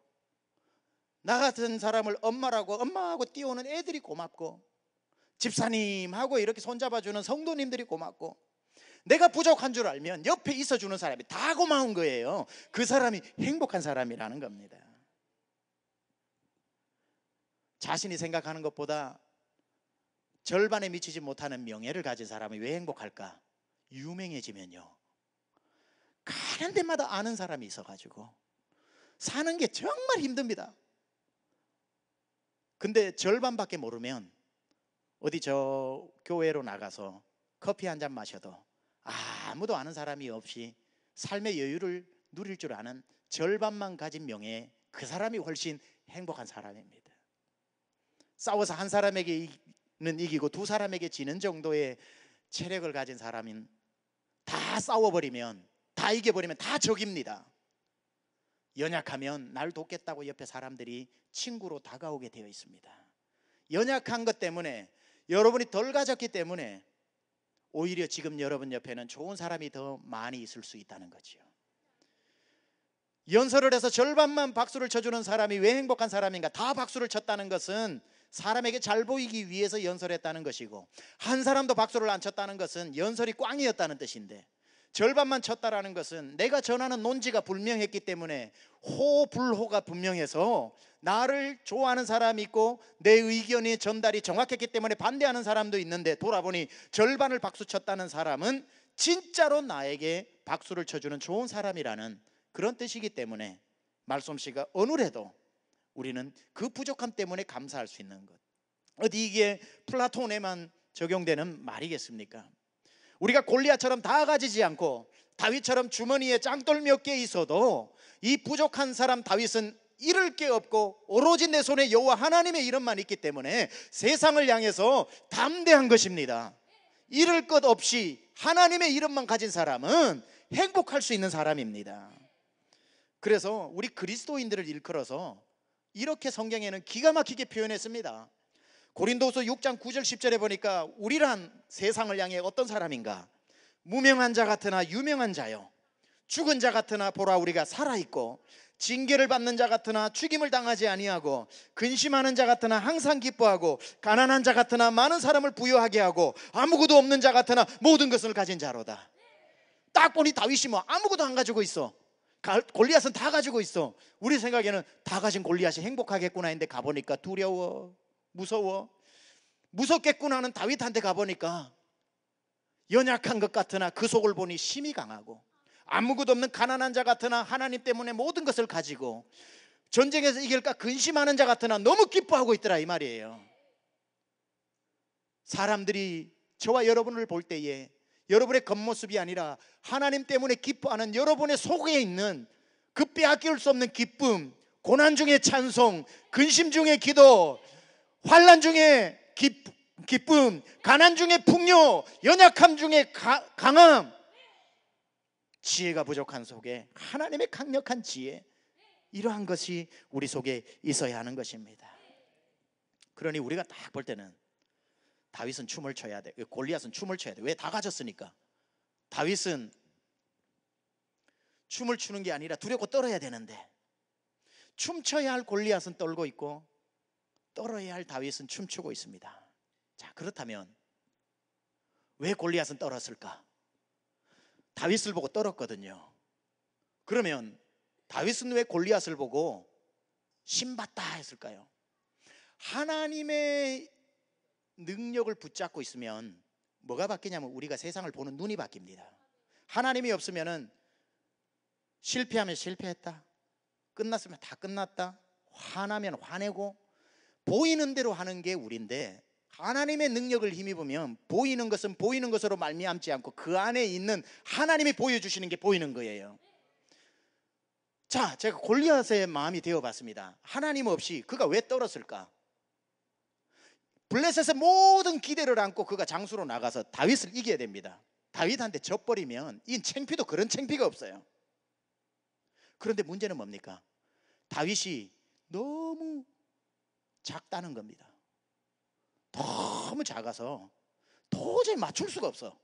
나 같은 사람을 엄마하고 띄우는 애들이 고맙고, 집사님하고 이렇게 손잡아주는 성도님들이 고맙고, 내가 부족한 줄 알면 옆에 있어주는 사람이 다 고마운 거예요. 그 사람이 행복한 사람이라는 겁니다. 자신이 생각하는 것보다 절반에 미치지 못하는 명예를 가진 사람이 왜 행복할까? 유명해지면요, 가는 데마다 아는 사람이 있어가지고 사는 게 정말 힘듭니다. 근데 절반밖에 모르면 어디 저 교회로 나가서 커피 한 잔 마셔도 아무도 아는 사람이 없이 삶의 여유를 누릴 줄 아는 절반만 가진 명예, 그 사람이 훨씬 행복한 사람입니다. 싸워서 한 사람에게는 이기고 두 사람에게 지는 정도의 체력을 가진 사람은 다 싸워버리면, 다 이겨버리면 다 적입니다. 연약하면 날 돕겠다고 옆에 사람들이 친구로 다가오게 되어 있습니다. 연약한 것 때문에, 여러분이 덜 가졌기 때문에 오히려 지금 여러분 옆에는 좋은 사람이 더 많이 있을 수 있다는 거죠. 연설을 해서 절반만 박수를 쳐주는 사람이 왜 행복한 사람인가? 다 박수를 쳤다는 것은 사람에게 잘 보이기 위해서 연설했다는 것이고, 한 사람도 박수를 안 쳤다는 것은 연설이 꽝이었다는 뜻인데, 절반만 쳤다라는 것은 내가 전하는 논지가 분명했기 때문에 호불호가 분명해서 나를 좋아하는 사람이 있고 내 의견이 전달이 정확했기 때문에 반대하는 사람도 있는데, 돌아보니 절반을 박수 쳤다는 사람은 진짜로 나에게 박수를 쳐주는 좋은 사람이라는 그런 뜻이기 때문에 말솜씨가 어느래도 우리는 그 부족함 때문에 감사할 수 있는 것. 어디 이게 플라톤에만 적용되는 말이겠습니까? 우리가 골리앗처럼 다 가지지 않고 다윗처럼 주머니에 짱돌 몇 개 있어도 이 부족한 사람 다윗은 잃을 게 없고 오로지 내 손에 여호와 하나님의 이름만 있기 때문에 세상을 향해서 담대한 것입니다. 잃을 것 없이 하나님의 이름만 가진 사람은 행복할 수 있는 사람입니다. 그래서 우리 그리스도인들을 일컬어서 이렇게 성경에는 기가 막히게 표현했습니다. 고린도서 6장 9절 10절에 보니까 우리란 세상을 향해 어떤 사람인가? 무명한 자 같으나 유명한 자요, 죽은 자 같으나 보라 우리가 살아있고, 징계를 받는 자 같으나 죽임을 당하지 아니하고, 근심하는 자 같으나 항상 기뻐하고, 가난한 자 같으나 많은 사람을 부유하게 하고, 아무것도 없는 자 같으나 모든 것을 가진 자로다. 딱 보니 다윗이 뭐 아무것도 안 가지고 있어. 골리앗은 다 가지고 있어. 우리 생각에는 다 가진 골리앗이 행복하겠구나 했는데 가보니까 두려워, 무서워. 무섭겠구나 하는 다윗한테 가보니까 연약한 것 같으나 그 속을 보니 심히 강하고, 아무것도 없는 가난한 자 같으나 하나님 때문에 모든 것을 가지고, 전쟁에서 이길까 근심하는 자 같으나 너무 기뻐하고 있더라, 이 말이에요. 사람들이 저와 여러분을 볼 때에 여러분의 겉모습이 아니라 하나님 때문에 기뻐하는 여러분의 속에 있는 그 빼앗길 수 없는 기쁨, 고난 중에 찬송, 근심 중에 기도, 환난 중에 기쁨, 가난 중에 풍요, 연약함 중에 강함, 지혜가 부족한 속에 하나님의 강력한 지혜, 이러한 것이 우리 속에 있어야 하는 것입니다. 그러니 우리가 딱 볼 때는 다윗은 춤을 춰야 돼, 골리앗은 춤을 춰야 돼. 왜? 다 가졌으니까. 다윗은 춤을 추는 게 아니라 두렵고 떨어야 되는데, 춤춰야 할 골리앗은 떨고 있고 떨어야 할 다윗은 춤추고 있습니다. 자, 그렇다면 왜 골리앗은 떨었을까? 다윗을 보고 떨었거든요. 그러면 다윗은 왜 골리앗을 보고 신받다 했을까요? 하나님의 능력을 붙잡고 있으면 뭐가 바뀌냐면 우리가 세상을 보는 눈이 바뀝니다. 하나님이 없으면은 실패하면 실패했다, 끝났으면 다 끝났다, 화나면 화내고, 보이는 대로 하는 게 우리인데, 하나님의 능력을 힘입으면 보이는 것은 보이는 것으로 말미암지 않고 그 안에 있는 하나님이 보여주시는 게 보이는 거예요. 자, 제가 골리앗의 마음이 되어봤습니다. 하나님 없이 그가 왜 떨었을까? 블레셋의 모든 기대를 안고 그가 장수로 나가서 다윗을 이겨야 됩니다. 다윗한테 져버리면 이 창피도 그런 창피가 없어요. 그런데 문제는 뭡니까? 다윗이 너무 작다는 겁니다. 너무 작아서 도저히 맞출 수가 없어.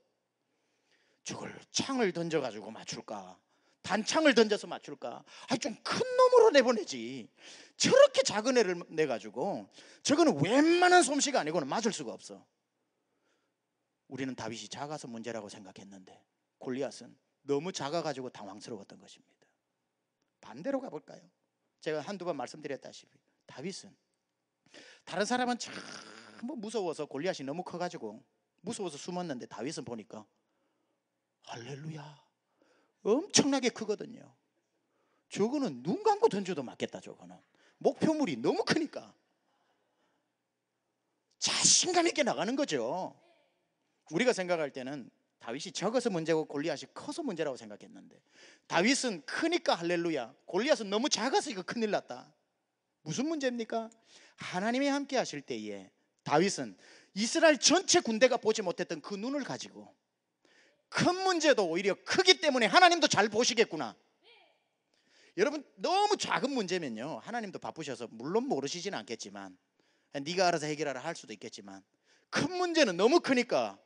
저걸 창을 던져가지고 맞출까, 단창을 던져서 맞출까? 좀 큰 놈으로 내보내지. 저렇게 작은 애를 내가지고 저거는 웬만한 솜씨가 아니고는 맞을 수가 없어. 우리는 다윗이 작아서 문제라고 생각했는데 골리앗은 너무 작아가지고 당황스러웠던 것입니다. 반대로 가볼까요? 제가 한두 번 말씀드렸다시피 다윗은, 다른 사람은 참 무서워서 골리앗이 너무 커가지고 무서워서 숨었는데 다윗은 보니까 할렐루야, 엄청나게 크거든요. 저거는 눈 감고 던져도 맞겠다. 저거는 목표물이 너무 크니까 자신감 있게 나가는 거죠. 우리가 생각할 때는 다윗이 적어서 문제고 골리앗이 커서 문제라고 생각했는데, 다윗은 크니까 할렐루야, 골리앗은 너무 작아서 이거 큰일 났다. 무슨 문제입니까? 하나님이 함께 하실 때에 다윗은 이스라엘 전체 군대가 보지 못했던 그 눈을 가지고 큰 문제도 오히려 크기 때문에 하나님도 잘 보시겠구나. 여러분, 너무 작은 문제면요 하나님도 바쁘셔서 물론 모르시지는 않겠지만 네가 알아서 해결하라 할 수도 있겠지만, 큰 문제는 너무 크니까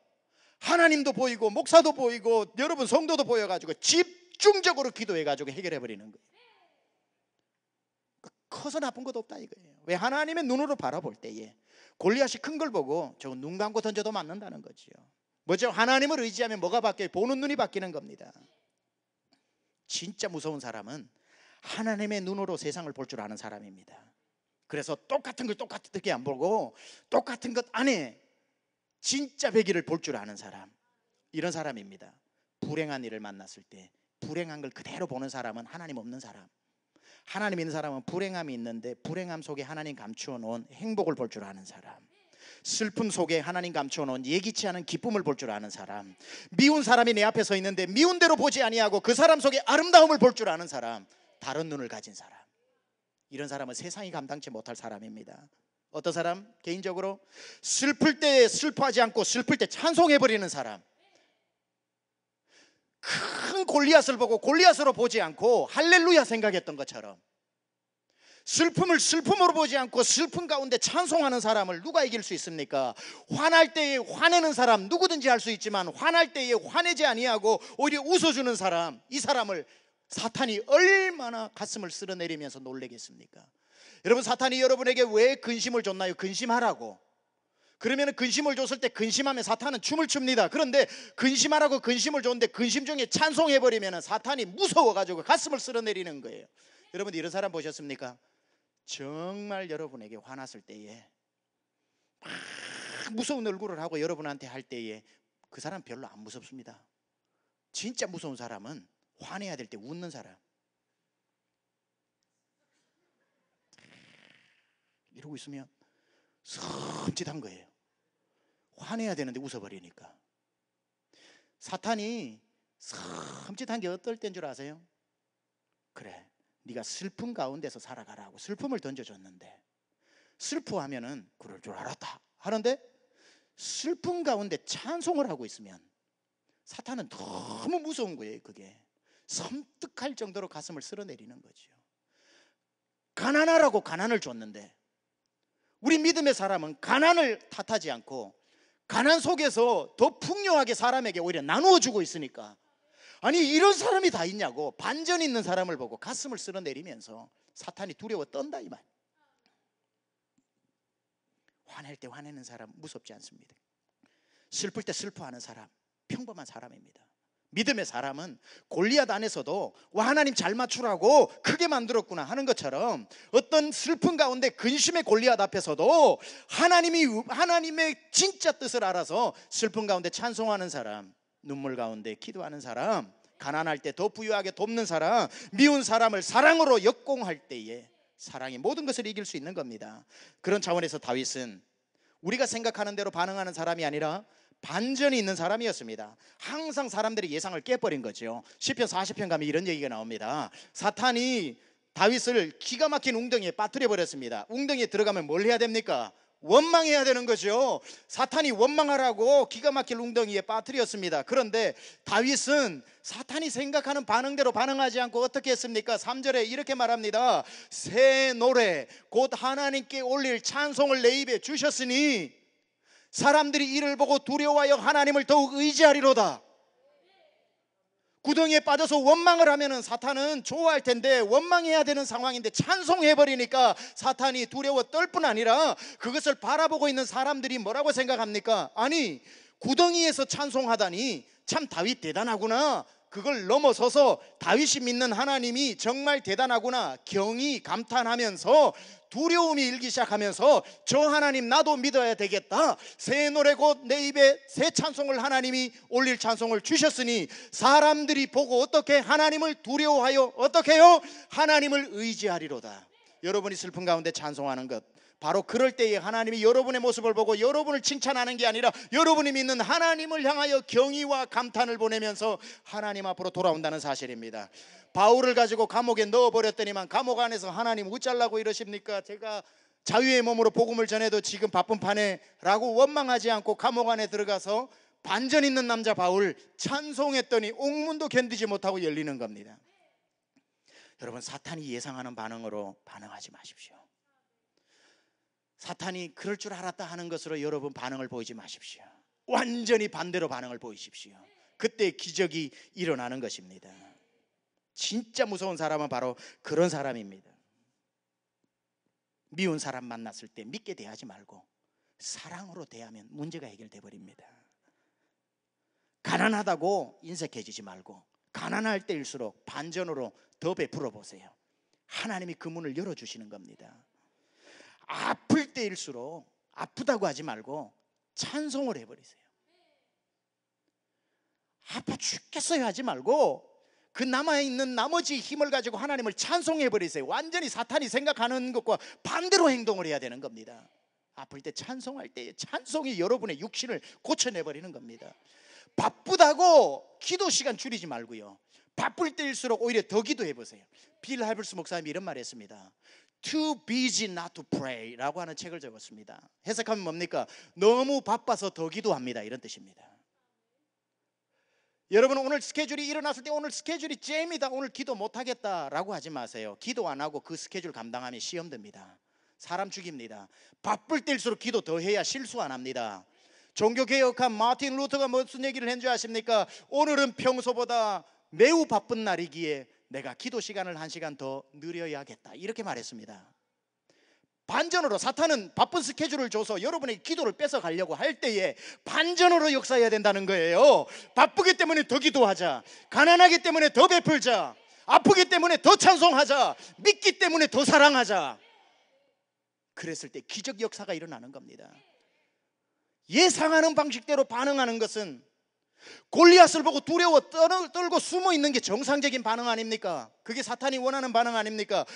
하나님도 보이고 목사도 보이고 여러분 성도도 보여가지고 집중적으로 기도해가지고 해결해버리는 거예요. 커서 나쁜 것도 없다 이거예요. 왜? 하나님의 눈으로 바라볼 때에 골리앗이 큰 걸 보고 저거 눈 감고 던져도 맞는다는 거지요. 뭐죠? 하나님을 의지하면 뭐가 바뀌어요? 보는 눈이 바뀌는 겁니다. 진짜 무서운 사람은 하나님의 눈으로 세상을 볼 줄 아는 사람입니다. 그래서 똑같은 걸 똑같게 안 보고 똑같은 것 안에 진짜 배기를 볼 줄 아는 사람, 이런 사람입니다. 불행한 일을 만났을 때 불행한 걸 그대로 보는 사람은 하나님 없는 사람. 하나님 있는 사람은 불행함이 있는데 불행함 속에 하나님 감추어 놓은 행복을 볼 줄 아는 사람, 슬픔 속에 하나님 감추어 놓은 예기치 않은 기쁨을 볼 줄 아는 사람, 미운 사람이 내 앞에 서 있는데 미운 대로 보지 아니하고 그 사람 속에 아름다움을 볼 줄 아는 사람, 다른 눈을 가진 사람, 이런 사람은 세상이 감당치 못할 사람입니다. 어떤 사람? 개인적으로 슬플 때 슬퍼하지 않고 슬플 때 찬송해버리는 사람, 큰 골리앗을 보고 골리앗으로 보지 않고 할렐루야 생각했던 것처럼 슬픔을 슬픔으로 보지 않고 슬픔 가운데 찬송하는 사람을 누가 이길 수 있습니까? 화날 때에 화내는 사람 누구든지 할 수 있지만 화날 때에 화내지 아니하고 오히려 웃어주는 사람, 이 사람을 사탄이 얼마나 가슴을 쓸어내리면서 놀래겠습니까? 여러분, 사탄이 여러분에게 왜 근심을 줬나요? 근심하라고. 그러면 근심을 줬을 때 근심하면 사탄은 춤을 춥니다. 그런데 근심하라고 근심을 줬는데 근심 중에 찬송해버리면 사탄이 무서워가지고 가슴을 쓸어내리는 거예요. 여러분, 이런 사람 보셨습니까? 정말 여러분에게 화났을 때에 막 무서운 얼굴을 하고 여러분한테 할 때에 그 사람 별로 안 무섭습니다. 진짜 무서운 사람은 화내야 될 때 웃는 사람. 이러고 있으면 섬찟한 거예요. 화내야 되는데 웃어버리니까. 사탄이 섬찟한 게 어떨 때인 줄 아세요? 그래, 네가 슬픔 가운데서 살아가라고 슬픔을 던져줬는데, 슬퍼하면은 그럴 줄 알았다 하는데 슬픔 가운데 찬송을 하고 있으면 사탄은 너무 무서운 거예요. 그게 섬뜩할 정도로 가슴을 쓸어내리는 거죠. 가난하라고 가난을 줬는데, 우리 믿음의 사람은 가난을 탓하지 않고 가난 속에서 더 풍요하게 사람에게 오히려 나누어 주고 있으니까, 아니 이런 사람이 다 있냐고 반전 있는 사람을 보고 가슴을 쓸어내리면서 사탄이 두려워 떤다 이 말. 화낼 때 화내는 사람 무섭지 않습니다. 슬플 때 슬퍼하는 사람 평범한 사람입니다. 믿음의 사람은 골리앗 안에서도 와 하나님 잘 맞추라고 크게 만들었구나 하는 것처럼, 어떤 슬픔 가운데 근심의 골리앗 앞에서도 하나님의 진짜 뜻을 알아서 슬픔 가운데 찬송하는 사람, 눈물 가운데 기도하는 사람, 가난할 때 더 부유하게 돕는 사람, 미운 사람을 사랑으로 역공할 때에 사랑이 모든 것을 이길 수 있는 겁니다. 그런 차원에서 다윗은 우리가 생각하는 대로 반응하는 사람이 아니라 반전이 있는 사람이었습니다. 항상 사람들이 예상을 깨버린 거죠. 시편 40편 가면 이런 얘기가 나옵니다. 사탄이 다윗을 기가 막힌 웅덩이에 빠뜨려 버렸습니다. 웅덩이에 들어가면 뭘 해야 됩니까? 원망해야 되는 거죠. 사탄이 원망하라고 기가 막힌 웅덩이에 빠뜨렸습니다. 그런데 다윗은 사탄이 생각하는 반응대로 반응하지 않고 어떻게 했습니까? 3절에 이렇게 말합니다. 새 노래 곧 하나님께 올릴 찬송을 내 입에 주셨으니 사람들이 이를 보고 두려워하여 하나님을 더욱 의지하리로다. 구덩이에 빠져서 원망을 하면 사탄은 좋아할 텐데 원망해야 되는 상황인데 찬송해버리니까 사탄이 두려워 떨 뿐 아니라 그것을 바라보고 있는 사람들이 뭐라고 생각합니까? 아니 구덩이에서 찬송하다니 참 다윗 대단하구나, 그걸 넘어서서 다윗이 믿는 하나님이 정말 대단하구나 경이 감탄하면서 두려움이 일기 시작하면서 저 하나님 나도 믿어야 되겠다. 새 노래 곧 내 입에 새 찬송을 하나님이 올릴 찬송을 주셨으니 사람들이 보고 어떻게 하나님을 두려워하여 어떻게 해요? 하나님을 의지하리로다. 여러분이 슬픈 가운데 찬송하는 것, 바로 그럴 때에 하나님이 여러분의 모습을 보고 여러분을 칭찬하는 게 아니라 여러분이 믿는 하나님을 향하여 경의와 감탄을 보내면서 하나님 앞으로 돌아온다는 사실입니다. 바울을 가지고 감옥에 넣어버렸더니만 감옥 안에서 하나님 어쩌려고 이러십니까? 제가 자유의 몸으로 복음을 전해도 지금 바쁜 판에 라고 원망하지 않고 감옥 안에 들어가서 반전 있는 남자 바울 찬송했더니 옥문도 견디지 못하고 열리는 겁니다. 여러분, 사탄이 예상하는 반응으로 반응하지 마십시오. 사탄이 그럴 줄 알았다 하는 것으로 여러분 반응을 보이지 마십시오. 완전히 반대로 반응을 보이십시오. 그때 기적이 일어나는 것입니다. 진짜 무서운 사람은 바로 그런 사람입니다. 미운 사람 만났을 때 믿게 대하지 말고 사랑으로 대하면 문제가 해결돼 버립니다. 가난하다고 인색해지지 말고 가난할 때일수록 반전으로 더 베풀어 보세요. 하나님이 그 문을 열어주시는 겁니다. 아플 때일수록 아프다고 하지 말고 찬송을 해버리세요. 아파 죽겠어요 하지 말고 그 남아있는 나머지 힘을 가지고 하나님을 찬송해버리세요. 완전히 사탄이 생각하는 것과 반대로 행동을 해야 되는 겁니다. 아플 때 찬송할 때 찬송이 여러분의 육신을 고쳐내버리는 겁니다. 바쁘다고 기도 시간 줄이지 말고요, 바쁠 때일수록 오히려 더 기도해보세요. 빌 하이블스 목사님이 이런 말을 했습니다. Too busy not to pray 라고 하는 책을 적었습니다. 해석하면 뭡니까? 너무 바빠서 더 기도합니다, 이런 뜻입니다. 여러분, 오늘 스케줄이 일어났을 때 오늘 스케줄이 잼이다, 오늘 기도 못하겠다 라고 하지 마세요. 기도 안 하고 그 스케줄 감당하면 시험 듭니다. 사람 죽입니다. 바쁠 때일수록 기도 더 해야 실수 안 합니다. 종교개혁한 마틴 루터가 무슨 얘기를 한 줄 아십니까? 오늘은 평소보다 매우 바쁜 날이기에 내가 기도 시간을 1시간 더 늘려야겠다, 이렇게 말했습니다. 반전으로 사탄은 바쁜 스케줄을 줘서 여러분의 기도를 뺏어가려고 할 때에 반전으로 역사해야 된다는 거예요. 바쁘기 때문에 더 기도하자, 가난하기 때문에 더 베풀자, 아프기 때문에 더 찬송하자, 믿기 때문에 더 사랑하자. 그랬을 때 기적 역사가 일어나는 겁니다. 예상하는 방식대로 반응하는 것은 골리앗을 보고 두려워 떨고 숨어 있는 게 정상적인 반응 아닙니까? 그게 사탄이 원하는 반응 아닙니까?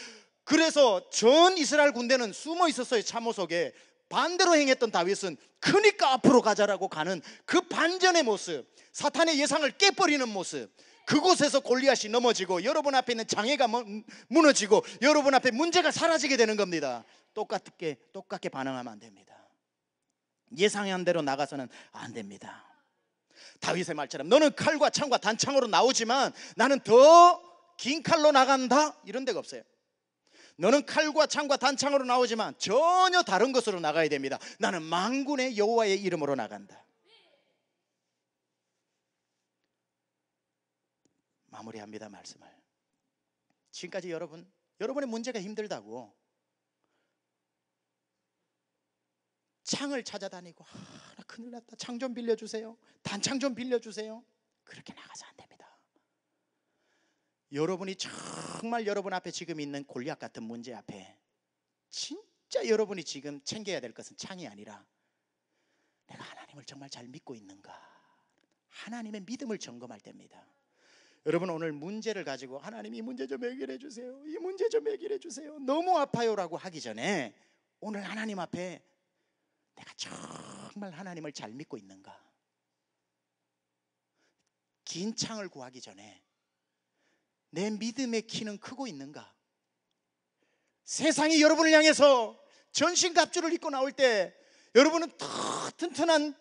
그래서 전 이스라엘 군대는 숨어 있었어요, 참호 속에. 반대로 행했던 다윗은 크니까 앞으로 가자라고 가는 그 반전의 모습, 사탄의 예상을 깨버리는 모습, 그곳에서 골리앗이 넘어지고 여러분 앞에 있는 장애가 무너지고 여러분 앞에 문제가 사라지게 되는 겁니다. 똑같게 반응하면 안 됩니다. 예상한 대로 나가서는 안 됩니다. 다윗의 말처럼 너는 칼과 창과 단창으로 나오지만 나는 더 긴 칼로 나간다, 이런 데가 없어요. 너는 칼과 창과 단창으로 나오지만 전혀 다른 것으로 나가야 됩니다. 나는 만군의 여호와의 이름으로 나간다. 마무리합니다, 말씀을. 지금까지 여러분의 문제가 힘들다고 창을 찾아다니고 나 큰일 났다, 창 좀 빌려주세요, 단창 좀 빌려주세요, 그렇게 나가서 안 됩니다. 여러분이 정말 여러분 앞에 지금 있는 골리앗 같은 문제 앞에 진짜 여러분이 지금 챙겨야 될 것은 창이 아니라 내가 하나님을 정말 잘 믿고 있는가, 하나님의 믿음을 점검할 때입니다. 여러분, 오늘 문제를 가지고 하나님 이 문제 좀 해결해 주세요, 이 문제 좀 해결해 주세요, 너무 아파요라고 하기 전에 오늘 하나님 앞에 내가 정말 하나님을 잘 믿고 있는가, 긴 창을 구하기 전에 내 믿음의 키는 크고 있는가. 세상이 여러분을 향해서 전신갑주를 입고 나올 때 여러분은 더 튼튼한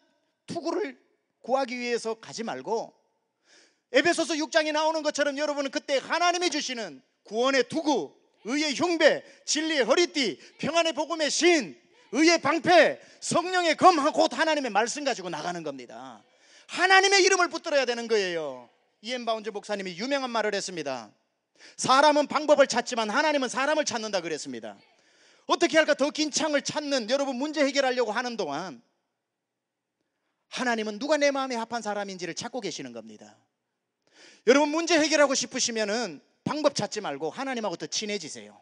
투구를 구하기 위해서 가지 말고 에베소서 6장에 나오는 것처럼 여러분은 그때 하나님이 주시는 구원의 투구, 의의 흉배, 진리의 허리띠, 평안의 복음의 신, 의의 방패, 성령의 검, 곧 하나님의 말씀 가지고 나가는 겁니다. 하나님의 이름을 붙들어야 되는 거예요. 이엔 바운즈 목사님이 유명한 말을 했습니다. 사람은 방법을 찾지만 하나님은 사람을 찾는다 그랬습니다. 어떻게 할까 더 긴 창을 찾는 여러분 문제 해결하려고 하는 동안 하나님은 누가 내 마음에 합한 사람인지를 찾고 계시는 겁니다. 여러분 문제 해결하고 싶으시면은 방법 찾지 말고 하나님하고 더 친해지세요.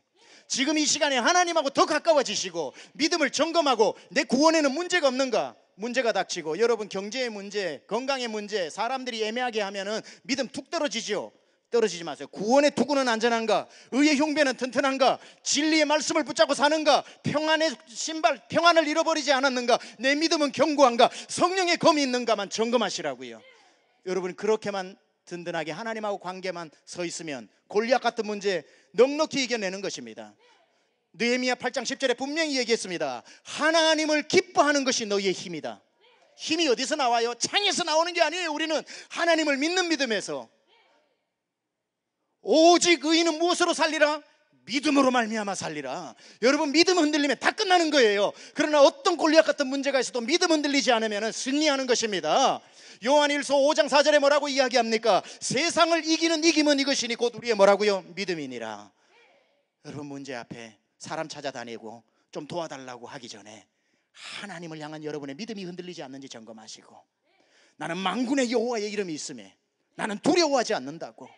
지금 이 시간에 하나님하고 더 가까워지시고 믿음을 점검하고 내 구원에는 문제가 없는가? 문제가 닥치고 여러분 경제의 문제, 건강의 문제, 사람들이 애매하게 하면은 믿음 툭 떨어지죠. 떨어지지 마세요. 구원의 투구는 안전한가? 의의 흉배는 튼튼한가? 진리의 말씀을 붙잡고 사는가? 평안의 신발, 평안을 잃어버리지 않았는가? 내 믿음은 견고한가? 성령의 검이 있는가만 점검하시라고요. 여러분 그렇게만 든든하게 하나님하고 관계만 서 있으면 골리앗 같은 문제 넉넉히 이겨내는 것입니다. 느헤미야 8장 10절에 분명히 얘기했습니다. 하나님을 기뻐하는 것이 너희의 힘이다. 힘이 어디서 나와요? 창에서 나오는 게 아니에요. 우리는 하나님을 믿는 믿음에서. 오직 의인은 무엇으로 살리라? 믿음으로 말미암아 살리라. 여러분 믿음 흔들리면 다 끝나는 거예요. 그러나 어떤 골리앗 같은 문제가 있어도 믿음 흔들리지 않으면 승리하는 것입니다. 요한일서 5장 4절에 뭐라고 이야기합니까? 세상을 이기는 이김은 이것이니 곧 우리의 뭐라고요? 믿음이니라. 여러분 문제 앞에 사람 찾아다니고 좀 도와달라고 하기 전에 하나님을 향한 여러분의 믿음이 흔들리지 않는지 점검하시고, 나는 만군의 여호와의 이름이 있음에 나는 두려워하지 않는다고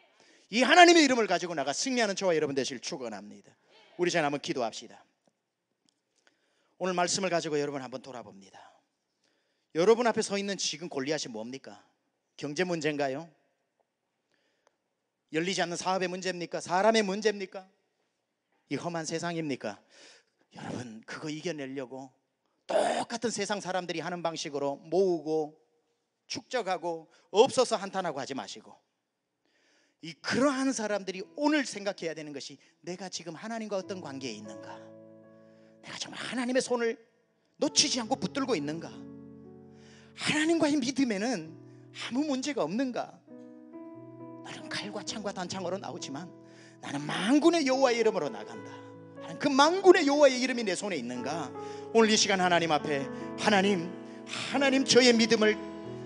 이 하나님의 이름을 가지고 나가 승리하는 저와 여러분 되실 축원합니다. 우리 자 한번 기도합시다. 오늘 말씀을 가지고 여러분 한번 돌아봅니다. 여러분 앞에 서 있는 지금 골리앗이 뭡니까? 경제 문제인가요? 열리지 않는 사업의 문제입니까? 사람의 문제입니까? 이 험한 세상입니까? 여러분 그거 이겨내려고 똑같은 세상 사람들이 하는 방식으로 모으고 축적하고 없어서 한탄하고 하지 마시고, 이 그러한 사람들이 오늘 생각해야 되는 것이 내가 지금 하나님과 어떤 관계에 있는가? 내가 정말 하나님의 손을 놓치지 않고 붙들고 있는가? 하나님과의 믿음에는 아무 문제가 없는가? 나는 칼과 창과 단창으로 나오지만 나는 만군의 여호와의 이름으로 나간다. 그 만군의 여호와의 이름이 내 손에 있는가? 오늘 이 시간 하나님 앞에 하나님 저의 믿음을,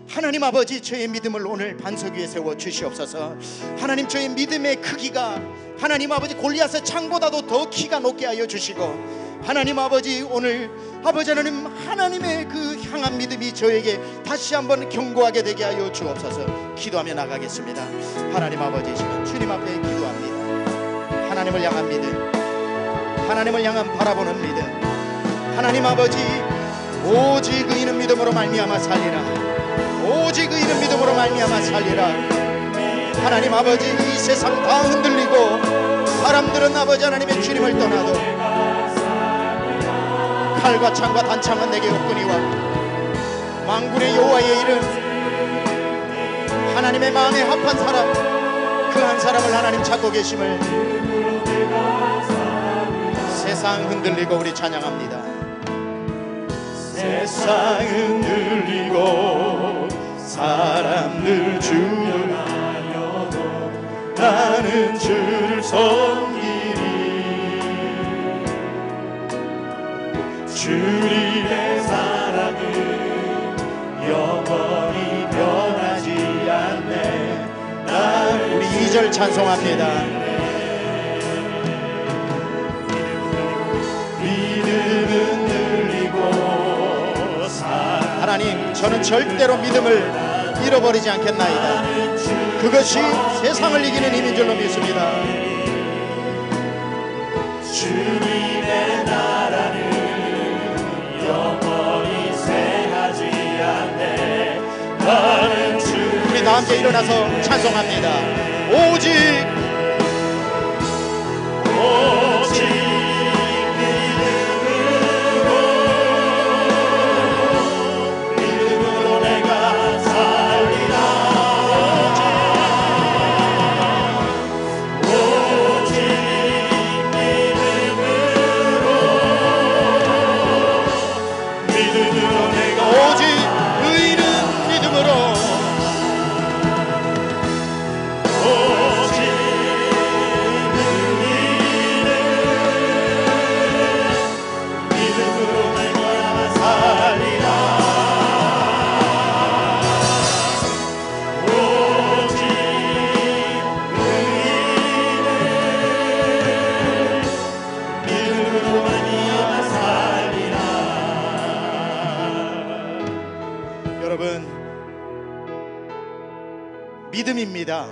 하나님 아버지 저의 믿음을 오늘 반석 위에 세워 주시옵소서. 하나님 저의 믿음의 크기가 하나님 아버지 골리앗의 창보다도 더 키가 높게 하여 주시고, 하나님 아버지 오늘 아버지 하나님 하나님의 그 향한 믿음이 저에게 다시 한번 견고하게 되게 하여 주옵소서. 기도하며 나가겠습니다. 하나님 아버지 지금 주님 앞에 기도합니다. 하나님을 향한 믿음, 하나님을 향한 바라보는 믿음. 하나님 아버지 오직 의인은 믿음으로 말미암아 살리라. 오직 의인은 믿음으로 말미암아 살리라. 하나님 아버지 이 세상 다 흔들리고 사람들은 아버지 하나님의 주님을 떠나도 칼과 창과 단창은 내게 없거니와 만군의 여호와의 이름, 하나님의 마음에 합한 사람, 그 한 사람을 하나님 찾고 계심을 세상 흔들리고 우리 찬양합니다. 세상 흔들리고 사람들 주변하여도 나는 주를 섬기리. 주님의 사랑은 영원히 변하지 않네. 우리 2절 찬송합니다. 믿음은 늘리고 하나님 저는 절대로 믿음을 잃어버리지 않겠나이다. 그것이 세상을 이기는 힘인 줄로 믿습니다. 주님의 나라는 영원히 쇠하지 않네. 나는 우리 다 함께 일어나서 찬송합니다. 오직 믿음입니다.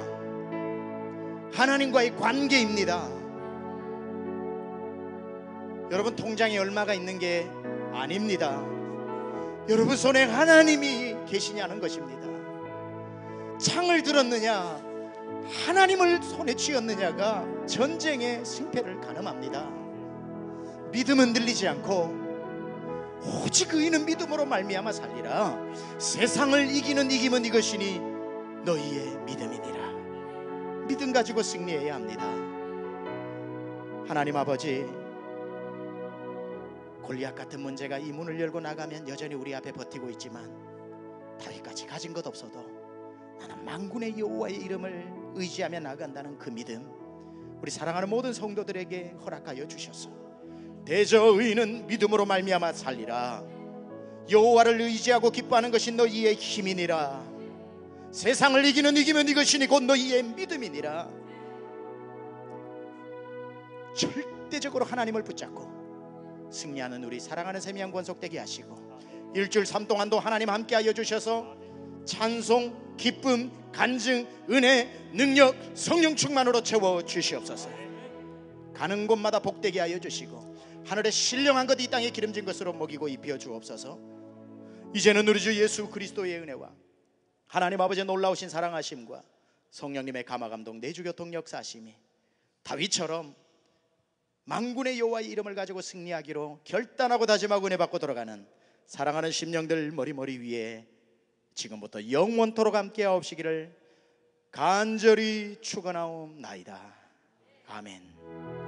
하나님과의 관계입니다. 여러분 통장에 얼마가 있는 게 아닙니다. 여러분 손에 하나님이 계시냐는 것입니다. 창을 들었느냐, 하나님을 손에 쥐었느냐가 전쟁의 승패를 가늠합니다. 믿음은 흔들리지 않고 오직 의인은 믿음으로 말미암아 살리라. 세상을 이기는 이김은 이것이니 너희의 믿음이니라. 믿음 가지고 승리해야 합니다. 하나님 아버지, 골리앗 같은 문제가 이 문을 열고 나가면 여전히 우리 앞에 버티고 있지만 다윗까지 가진 것 없어도 나는 만군의 여호와의 이름을 의지하며 나간다는 그 믿음 우리 사랑하는 모든 성도들에게 허락하여 주셔서 대저 의인은 믿음으로 말미암아 살리라. 여호와를 의지하고 기뻐하는 것이 너희의 힘이니라. 세상을 이기는 이기면 이것이니 곧 너희의 믿음이니라. 절대적으로 하나님을 붙잡고 승리하는 우리 사랑하는 세미양 권속되게 하시고 일주일 삶 동안도 하나님 함께하여 주셔서 찬송, 기쁨, 간증, 은혜, 능력, 성령 충만으로 채워 주시옵소서. 가는 곳마다 복되게 하여 주시고 하늘에 신령한 것 이 땅에 기름진 것으로 먹이고 입혀 주옵소서. 이제는 우리 주 예수 그리스도의 은혜와 하나님 아버지의 놀라우신 사랑하심과 성령님의 감화감동 내주교통 역사하심이 다윗처럼 만군의 여호와의 이름을 가지고 승리하기로 결단하고 다짐하고 은혜 받고 돌아가는 사랑하는 심령들 머리 위에 지금부터 영원토록 함께하옵시기를 간절히 축원하옵나이다. 아멘.